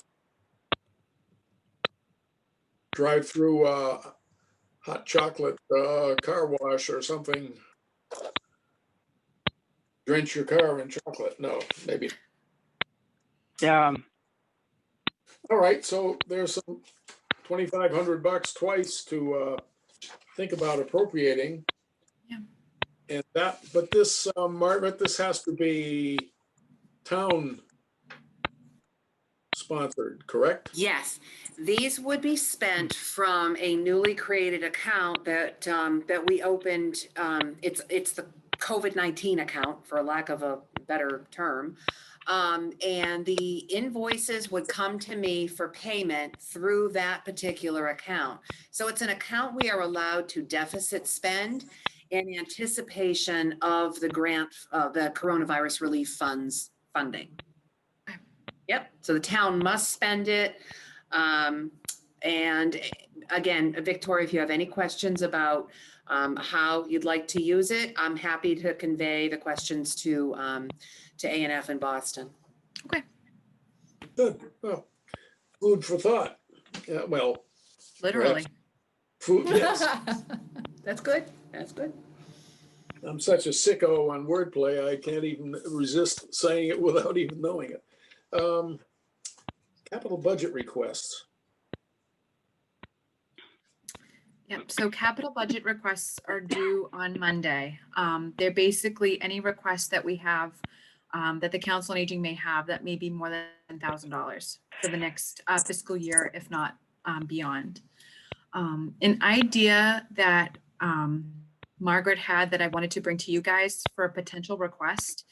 Drive through hot chocolate car wash or something. Drench your car in chocolate. No, maybe. Yeah. All right, so there's some $2,500 twice to think about appropriating. Yeah. And that, but this, Margaret, this has to be town sponsored, correct? Yes, these would be spent from a newly created account that we opened. It's the COVID-19 account, for lack of a better term. And the invoices would come to me for payment through that particular account. So it's an account we are allowed to deficit spend in anticipation of the grant, the coronavirus relief funds funding. Yep, so the town must spend it. And again, Victoria, if you have any questions about how you'd like to use it, I'm happy to convey the questions to A&F in Boston. Good. Well, food for thought. Yeah, well, Literally. food, yes. That's good, that's good. I'm such a sicko on wordplay, I can't even resist saying it without even knowing it. Capital budget requests. Yep, so capital budget requests are due on Monday. They're basically any requests that we have, that the Council on Aging may have that may be more than $1,000 for the next fiscal year, if not beyond. An idea that Margaret had that I wanted to bring to you guys for a potential request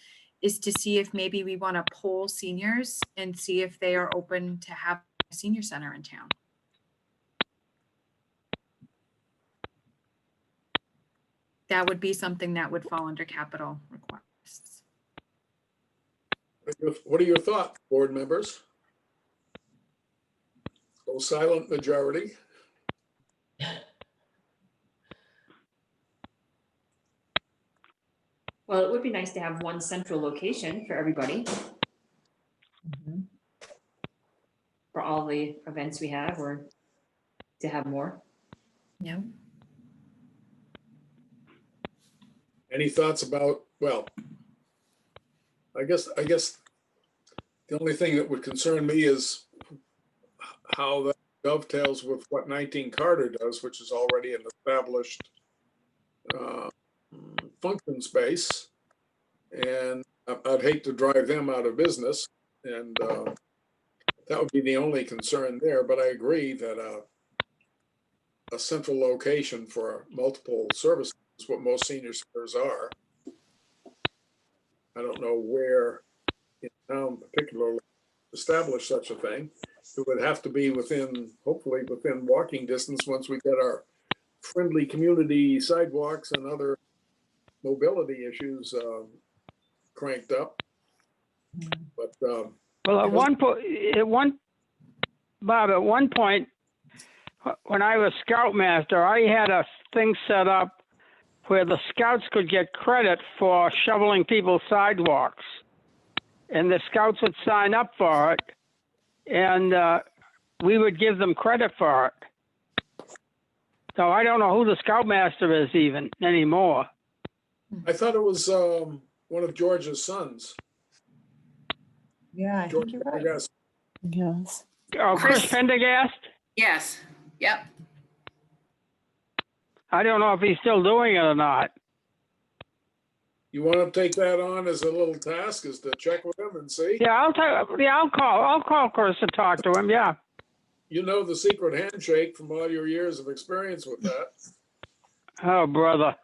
is to see if maybe we want to poll seniors and see if they are open to have a senior center in town. That would be something that would fall under capital requests. What are your thoughts, board members? So silent majority. Well, it would be nice to have one central location for everybody, Mhm. for all the events we have, or to have more. Yeah. Any thoughts about, well, I guess the only thing that would concern me is how that dovetails with what 19 Carter does, which is already an established function space. And I'd hate to drive them out of business. And that would be the only concern there. But I agree that a central location for multiple services is what most senior centers are. I don't know where in town particularly establish such a thing. It would have to be within, hopefully within walking distance once we get our friendly community sidewalks and other mobility issues cranked up. But Well, at one point, when I was scoutmaster, I had a thing set up where the scouts could get credit for shoveling people's sidewalks. And the scouts would sign up for it, and we would give them credit for it. So I don't know who the scoutmaster is even anymore. I thought it was one of George's sons. Yeah, I George think you're right. Pendergast. Yes. Oh, Chris Chris. Pendergast? Yes, yep. I don't know if he's still doing it or not. You want to take that on as a little task, is to check with him and see? Yeah, I'll call Chris and talk to him. Yeah. You know the secret handshake from all your years of experience with that. Oh, brother.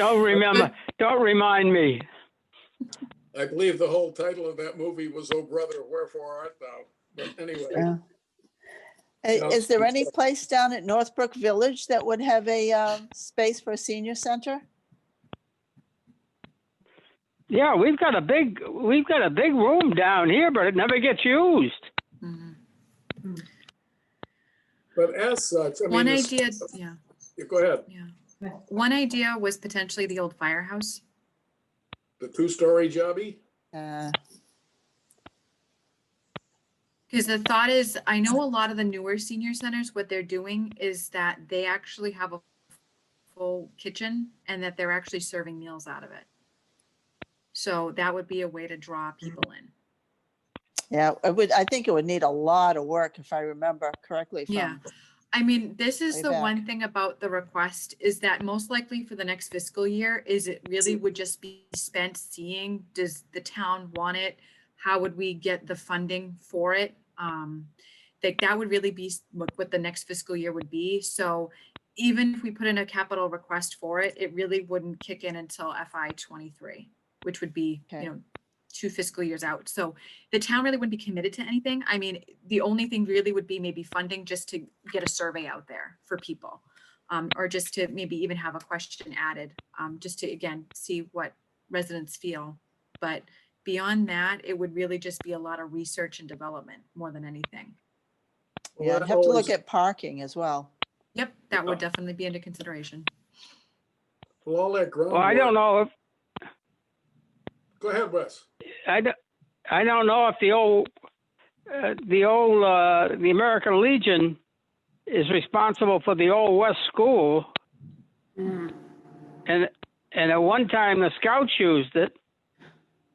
Don't remind me. I believe the whole title of that movie was "Oh Brother, Wherefore Art Thou?" But anyway, Yeah. Yeah. Is there any place down at Northbrook Village that would have a space for a senior center? Yeah, we've got a big room down here, but it never gets used. Mhm. but as such, I mean, One it's- idea, yeah, Go ahead. yeah. One idea was potentially the old firehouse. The two-story jobby. Because the thought is, I know a lot of the newer senior centers, what they're doing is that they actually have a full kitchen and that they're actually serving meals out of it. So that would be a way to draw people in. Yeah, I think it would need a lot of work if I remember correctly Yeah. from, I mean, this is way the back. one thing about the request is that most likely for the next fiscal year is it really would just be spent seeing, does the town want it? How would we get the funding for it? Like that would really be what the next fiscal year would be. So even if we put in a capital request for it, it really wouldn't kick in until FY '23, which would be, Okay. 2 fiscal years out. So the town really wouldn't be committed to anything. I mean, the only thing really would be maybe funding just to get a survey out there for people. Or just to maybe even have a question added, just to, again, see what residents feel. But beyond that, it would really just be a lot of research and development more than anything. yeah, I'd that have to look always- at parking as well. Yep, that would Yeah. definitely be into consideration. Well, all that groundwork. Well, I don't know if Go ahead, Wes. I don't know if the American Legion is responsible for the old West School, Mm. and at one time the Scouts used it,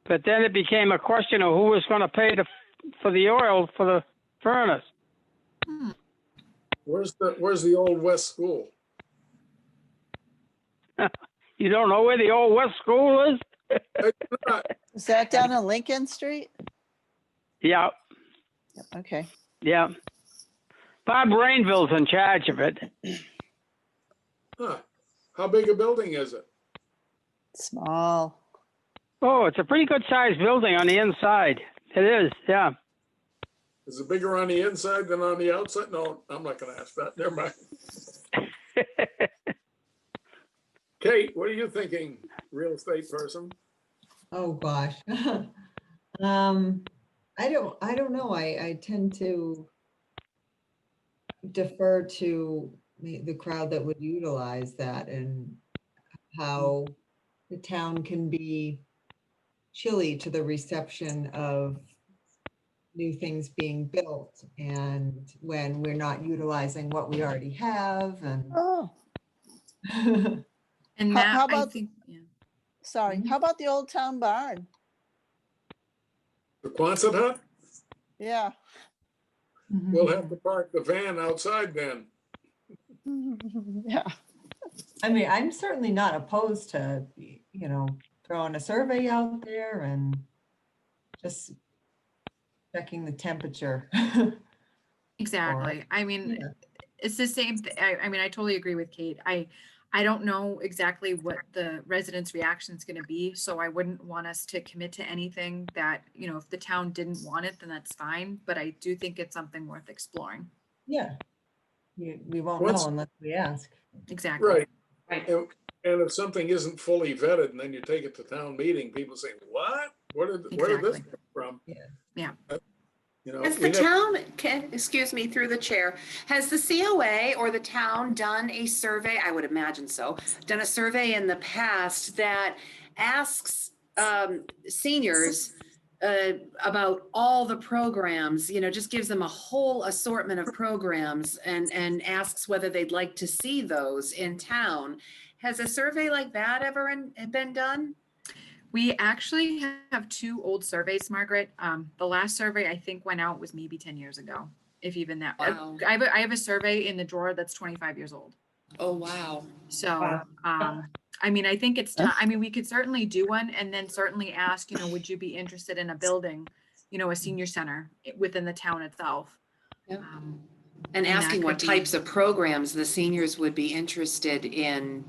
but then it became a question of who was going to pay for the oil for the furnace. Where's the old West School? You don't know where the old West School is? I do not. Is that down on Lincoln Street? Yeah, Okay. yeah. Bob Rainville's in charge of it. Huh. How big a building is it? Small. Oh, it's a pretty good sized building on the inside. It is, yeah. Is it bigger on the inside than on the outside? No, I'm not gonna ask that. Never mind. Kate, what are you thinking, real estate person? Oh, gosh. I don't know. I tend to defer to the crowd that would utilize that and how the town can be chilly to the reception of new things being built and when we're not utilizing what we already have and Oh, And How- that, how I about- think, yeah. sorry. How about the old town barn? The Quonset hut? Yeah. We'll have to park the van outside then. Yeah. I mean, I'm certainly not opposed to, throwing a survey out there and just checking the temperature. Exactly. I mean, Yeah. it's the same. I mean, I totally agree with Kate. I don't know exactly what the residents' reaction is going to be, so I wouldn't want us to commit to anything that, if the town didn't want it, then that's fine. But I do think it's something worth exploring. Yeah. We won't What's- know unless we ask. Exactly. Right. Right. And if something isn't fully vetted and then you take it to town meeting, people say, what? Where did this Exactly. come from? Yeah. Yeah. Has we the never- town, excuse me, through the chair, has the COA or the town done a survey? I would imagine so. Done a survey in the past that asks seniors about all the programs, just gives them a whole assortment of programs and asks whether they'd like to see those in town. Has a survey like that ever been done? We actually have 2 old surveys, Margaret. The last survey I think went out was maybe 10 years ago, if even that. Wow. I have a survey in the drawer that's 25 years old. Oh, wow. So, Wow. I mean, I think it's time. I mean, we could certainly do one and then certainly ask, would you be interested in a building, a senior center within the town itself? Yep. And And that asking what could be- types of programs the seniors would be interested in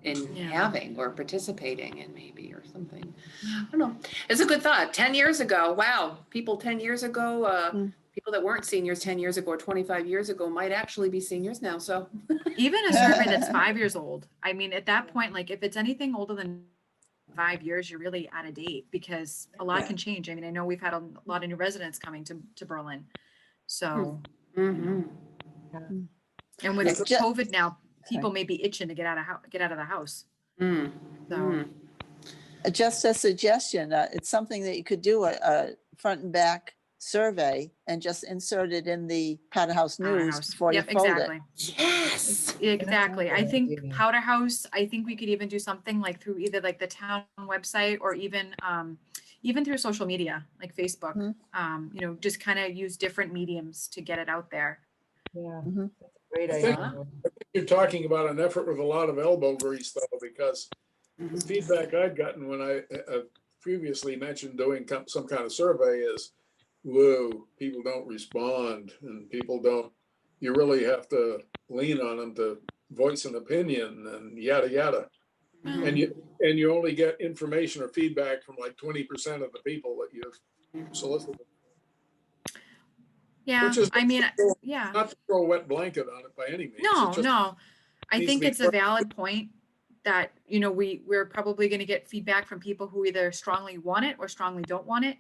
in Yeah. having or participating in maybe or something. I don't know. It's a good thought. 10 years ago, wow, people 10 years ago, Mm. people that weren't seniors 10 years ago or 25 years ago might actually be seniors now. So Even a survey that's 5 years old. I mean, at that point, like if it's anything older than 5 years, you're really out of date because a lot Yeah. can change. I mean, I know we've had a lot of new residents coming to Berlin. So, mhm. and with Ju- COVID now, people may be itching to get out of the house. Mm, So, mm. Just a suggestion, it's something that you could do a front and back survey and just insert it in the Powder House Powder News House. before you Yep, fold it. exactly. Yes. Exactly. I good think idea. Powder House, I think we could even do something like through either like the town website or even through social media, like Facebook. Mhm. You know, just kind of use different mediums to get it out there. Yeah, Mhm. that's a great I think- idea. You're talking about an effort with a lot of elbow grease though, because the Mhm. feedback I'd gotten when I previously mentioned doing some kind of survey is, whoa, people don't respond and people don't, you really have to lean on them to voice an opinion and yada, yada. And you only get information or feedback from like 20% of the people that you've solicited. Yeah. Which is I mean, not to throw- yeah. not to throw a wet blanket on it by any means. No, It's just- no. I needs to think be it's a valid point that, you know, we're probably going to get feedback from people who either strongly want it or strongly don't want it.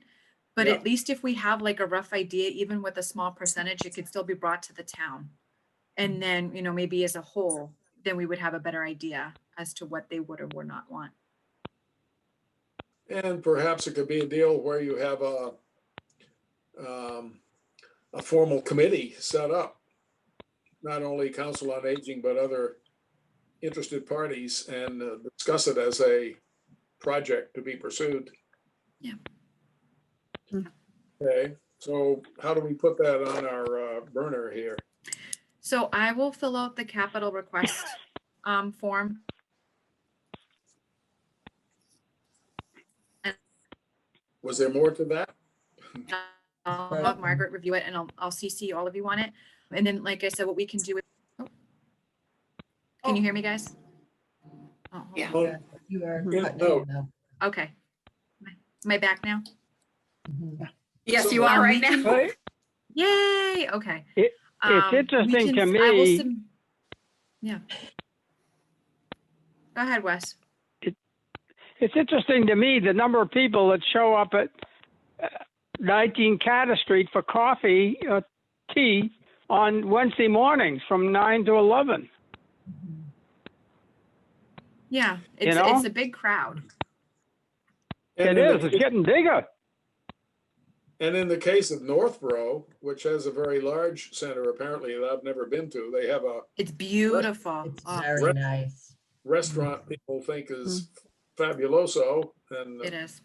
But Yeah. at least if we have like a rough idea, even with a small percentage, it could still be brought to the town. And then, you know, maybe as a whole, then we would have a better idea as to what they would or would not want. And perhaps it could be a deal where you have a formal committee set up, not only Council on Aging, but other interested parties, and discuss it as a project to be pursued. Yeah. Okay, so how do we put that on our burner here? So I will fill out the capital request form. Was there more to that? I'll Right. have Margaret review it and I'll CC all of you on it. And then, like I said, what we can do. Can you hear me, guys? Oh, hold Yeah. on. Yeah, You are Mhm. cutting No. in now. Okay. Am I back now? Mhm. Yes, So- you are Um, right we can- now. But Yay, okay. It's We interesting to I will me. Yeah. Go ahead, Wes. It's interesting to me the number of people that show up at 19 Catter Street for coffee, tea on Wednesday mornings from 9 to 11. Yeah, You it's know? a big crowd. And It in is. the It's getting bigger. And in the case of Northborough, which has a very large center apparently that I've never been to, they have a It's beautiful. It's Oh, very nice. restaurant people think is fabuloso, and it is.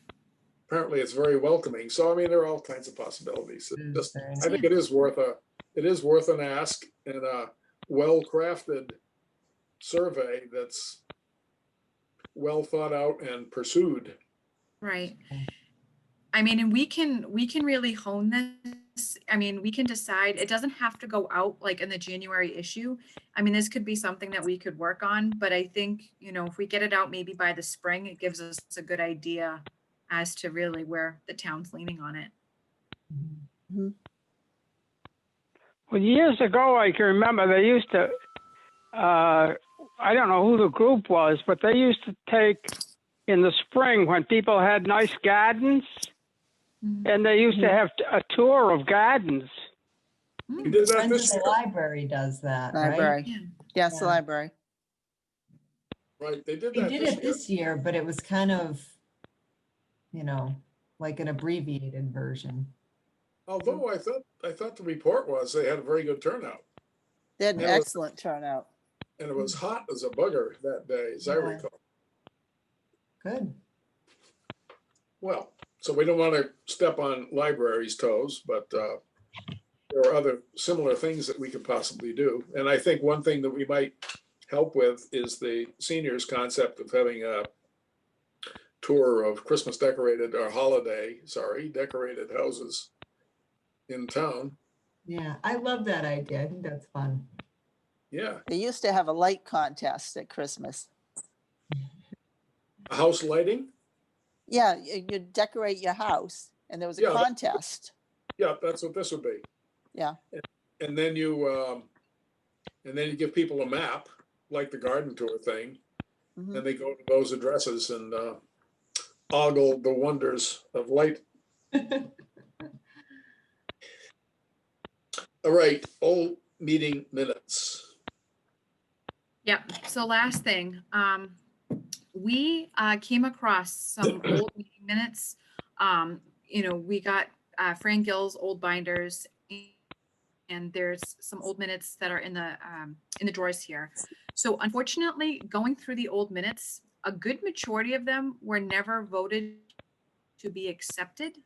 apparently it's very welcoming. So I mean, there are all kinds of possibilities. It Mm, just, very I think it is worth an ask and a well-crafted survey that's well thought out and pursued. Right. Okay. I mean, and we can really hone this. I mean, we can decide, it doesn't have to go out like in the January issue. I mean, this could be something that we could work on, but I think, you know, if we get it out maybe by the spring, it gives us a good idea as to really where the town's leaning on it. Mhm. Well, years ago, I can remember they used to, I don't know who the group was, but they used to take in the spring when people had nice gardens, and they used to have a tour of gardens. We did that Friends of this the year, library does that, right? Library. Yeah. Yes, the Yeah. library. right? They did They that did this it year. this year, but it was kind of, you know, like an abbreviated version. Although I thought the report was they had a very good turnout, They had an Yeah, it was- excellent turnout. and it was hot as a bugger that day, as I Yeah. recall. Good. Well, so we don't want to step on libraries' toes, but there are other similar things that we could possibly do. And I think one thing that we might help with is the seniors concept of having a tour of Christmas decorated decorated houses in town. Yeah, I love that idea. I think that's fun. Yeah, They used to have a light contest at Christmas. House lighting? Yeah, you decorate your house and there was a Yeah, that- contest. Yeah, that's what this would be. Yeah. And then you give people a map, like the garden tour thing, Mhm. and they go to those addresses and ogle the wonders of light. All right, old meeting minutes. Yep. So last thing, we came across some old meeting minutes. We got Frank Gill's old binders, and there's some old minutes that are in the drawers here. So unfortunately, going through the old minutes, a good majority of them were never voted to be accepted.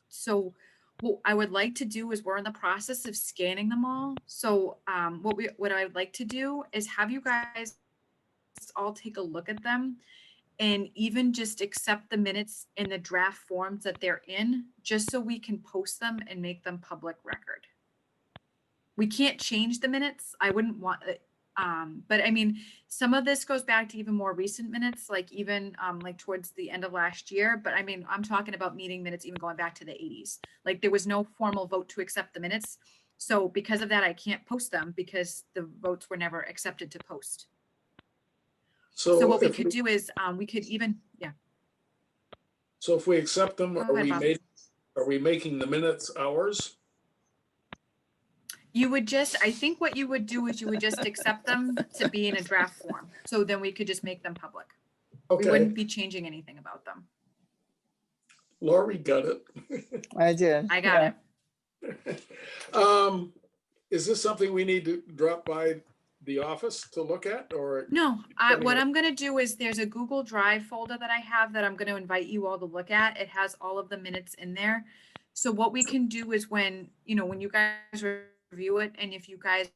So what I would like to do is we're in the process of scanning them all. So what I would like to do is have you guys all take a look at them and even just accept the minutes in the draft forms that they're in, just so we can post them and make them public record. We can't change the minutes. I wouldn't want it. But I mean, some of this goes back to even more recent minutes, like even like towards the end of last year. But I mean, I'm talking about meeting minutes even going back to the 80s. Like there was no formal vote to accept the minutes. So because of that, I can't post them because the votes were never accepted to post. So what we if could do is we could even, yeah. So if we accept them, Go ahead, Bob. are we making the minutes ours? You would just, I think what you would do is you would just accept them to be in a draft form. So then we could just make them public. We Okay, wouldn't be changing anything about them. Lori got it. I did. I got yeah. it. Is this something we need to drop by the office to look at, or? No, Depending what on- I'm gonna do is there's a Google Drive folder that I have that I'm gonna invite you all to look at. It has all of the minutes in there. So what we can do is when you guys review it, and if you guys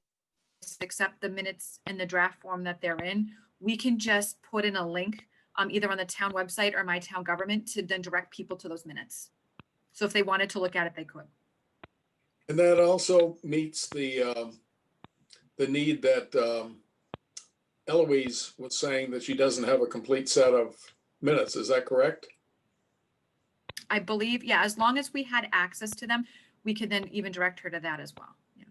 accept the minutes in the draft form that they're in, we can just put in a link either on the town website or my town government to then direct people to those minutes. So if they wanted to look at it, they could. And that also meets the need that Eloise was saying that she doesn't have a complete set of minutes. Is that correct? I believe, yeah, as long as we had access to them, we could then even direct her to that as well. Yeah.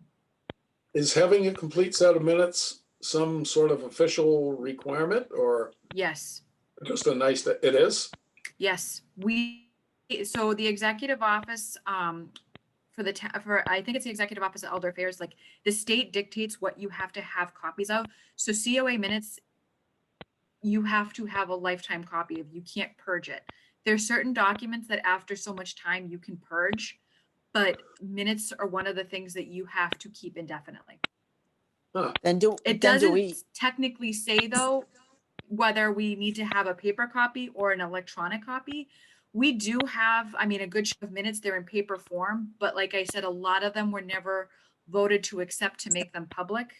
Is having a complete set of minutes some sort of official requirement, or Yes. just a nice, it is? Yes, so the executive office, for I think it's the executive office of elder affairs, like the state dictates what you have to have copies of. So COA minutes, you have to have a lifetime copy of, you can't purge it. There's certain documents that after so much time you can purge, but minutes are one of the things that you have to keep indefinitely. Then do It then do doesn't we technically say though, whether we need to have a paper copy or an electronic copy. We do have, I mean, a good chunk of minutes, they're in paper form, but like I said, a lot of them were never voted to accept to make them public.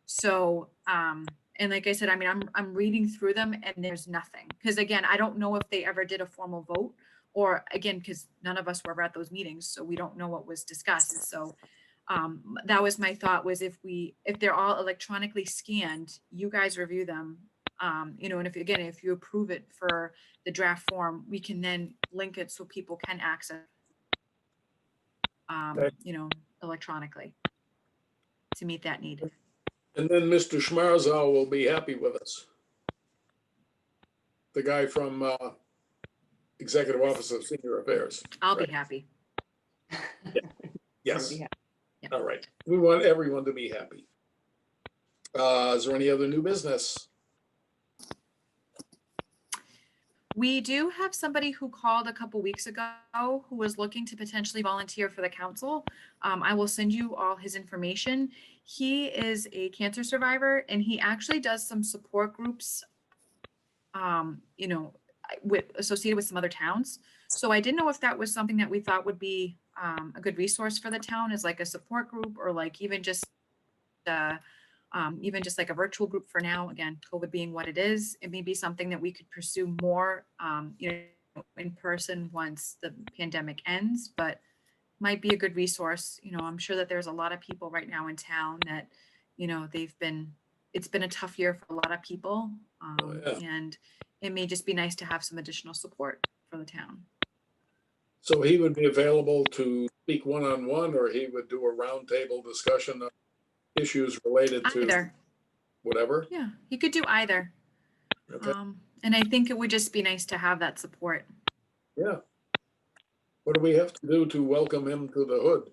So, and like I said, I mean, I'm reading through them and there's nothing. Because again, I don't know if they ever did a formal vote, or again, because none of us were at those meetings, so we don't know what was discussed. So that was my thought, was if they're all electronically scanned, you guys review them. And if you approve it for the draft form, we can then link it so people can access, Okay. electronically to meet that need. And then Mr. Schmarzow will be happy with us. The guy from Executive Office of Senior Affairs. I'll be Right. happy. Yes. Yeah. All right. We want everyone to be happy. Is there any other new business? We do have somebody who called a couple weeks ago who was looking to potentially volunteer for the council. I will send you all his information. He is a cancer survivor and he actually does some support groups, associated with some other towns. So I didn't know if that was something that we thought would be a good resource for the town, as like a support group, or like even just like a virtual group for now. Again, COVID being what it is, it may be something that we could pursue more, in person once the pandemic ends, but might be a good resource. I'm sure that there's a lot of people right now in town that, they've been it's been a tough year for a lot of people. yeah. And it may just be nice to have some additional support for the town. So he would be available to speak one-on-one, or he would do a roundtable discussion of issues related to Either, whatever? yeah, he could do either. Okay, And I think it would just be nice to have that support. yeah. What do we have to do to welcome him to the hood?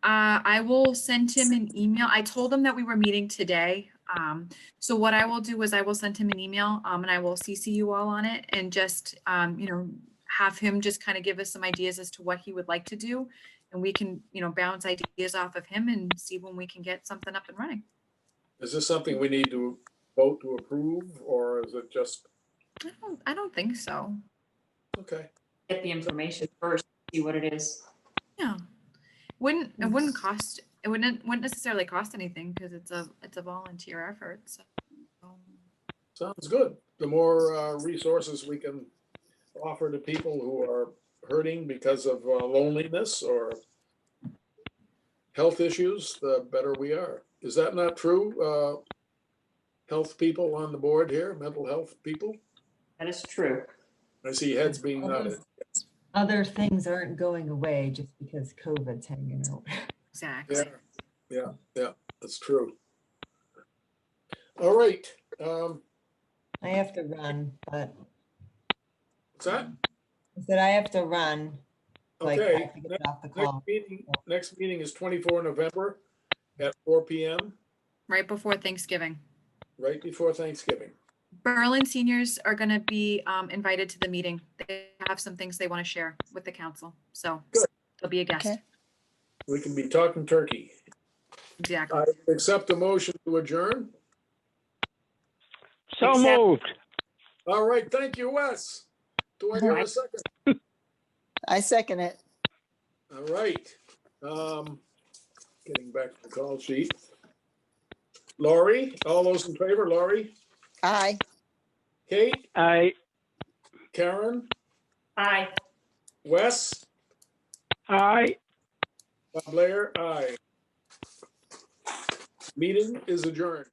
I will send him an email. I told him that we were meeting today. So what I will do is I will send him an email, and I will CC you all on it and just, have him just kind of give us some ideas as to what he would like to do. And we can, bounce ideas off of him and see when we can get something up and running. Is this something we need to vote to approve, or is it just, I don't think so. okay, Get the information first, see what it is. Yeah. It wouldn't cost, it wouldn't necessarily cost anything because it's a volunteer effort. So. sounds good. The more resources we can offer to people who are hurting because of loneliness or health issues, the better we are. Is that not true? Health people on the board here, mental health people? That is true. I see heads being nodded. Other things aren't going away just because COVID's hanging out. Exactly. Yeah, that's true. All right, I have to run, but what's that? I said I have to run. Like, I Okay, have to get off the call. next meeting is 24 November at 4 PM, Right before Thanksgiving. right before Thanksgiving. Berlin seniors are going to be invited to the meeting. They have some things they want to share with the council. So Good. they'll be a guest. Okay. We can be talking turkey. Exactly. I accept a motion to adjourn. So Except- moved. All right, thank you, Wes. Do I hear a second? I second it. All right. Getting back to the call sheet. Laurie, all those in favor, Laurie, Aye. Kate, Aye. Karen, Aye. Wes, Aye. Bob Blair, aye. Meeting is adjourned.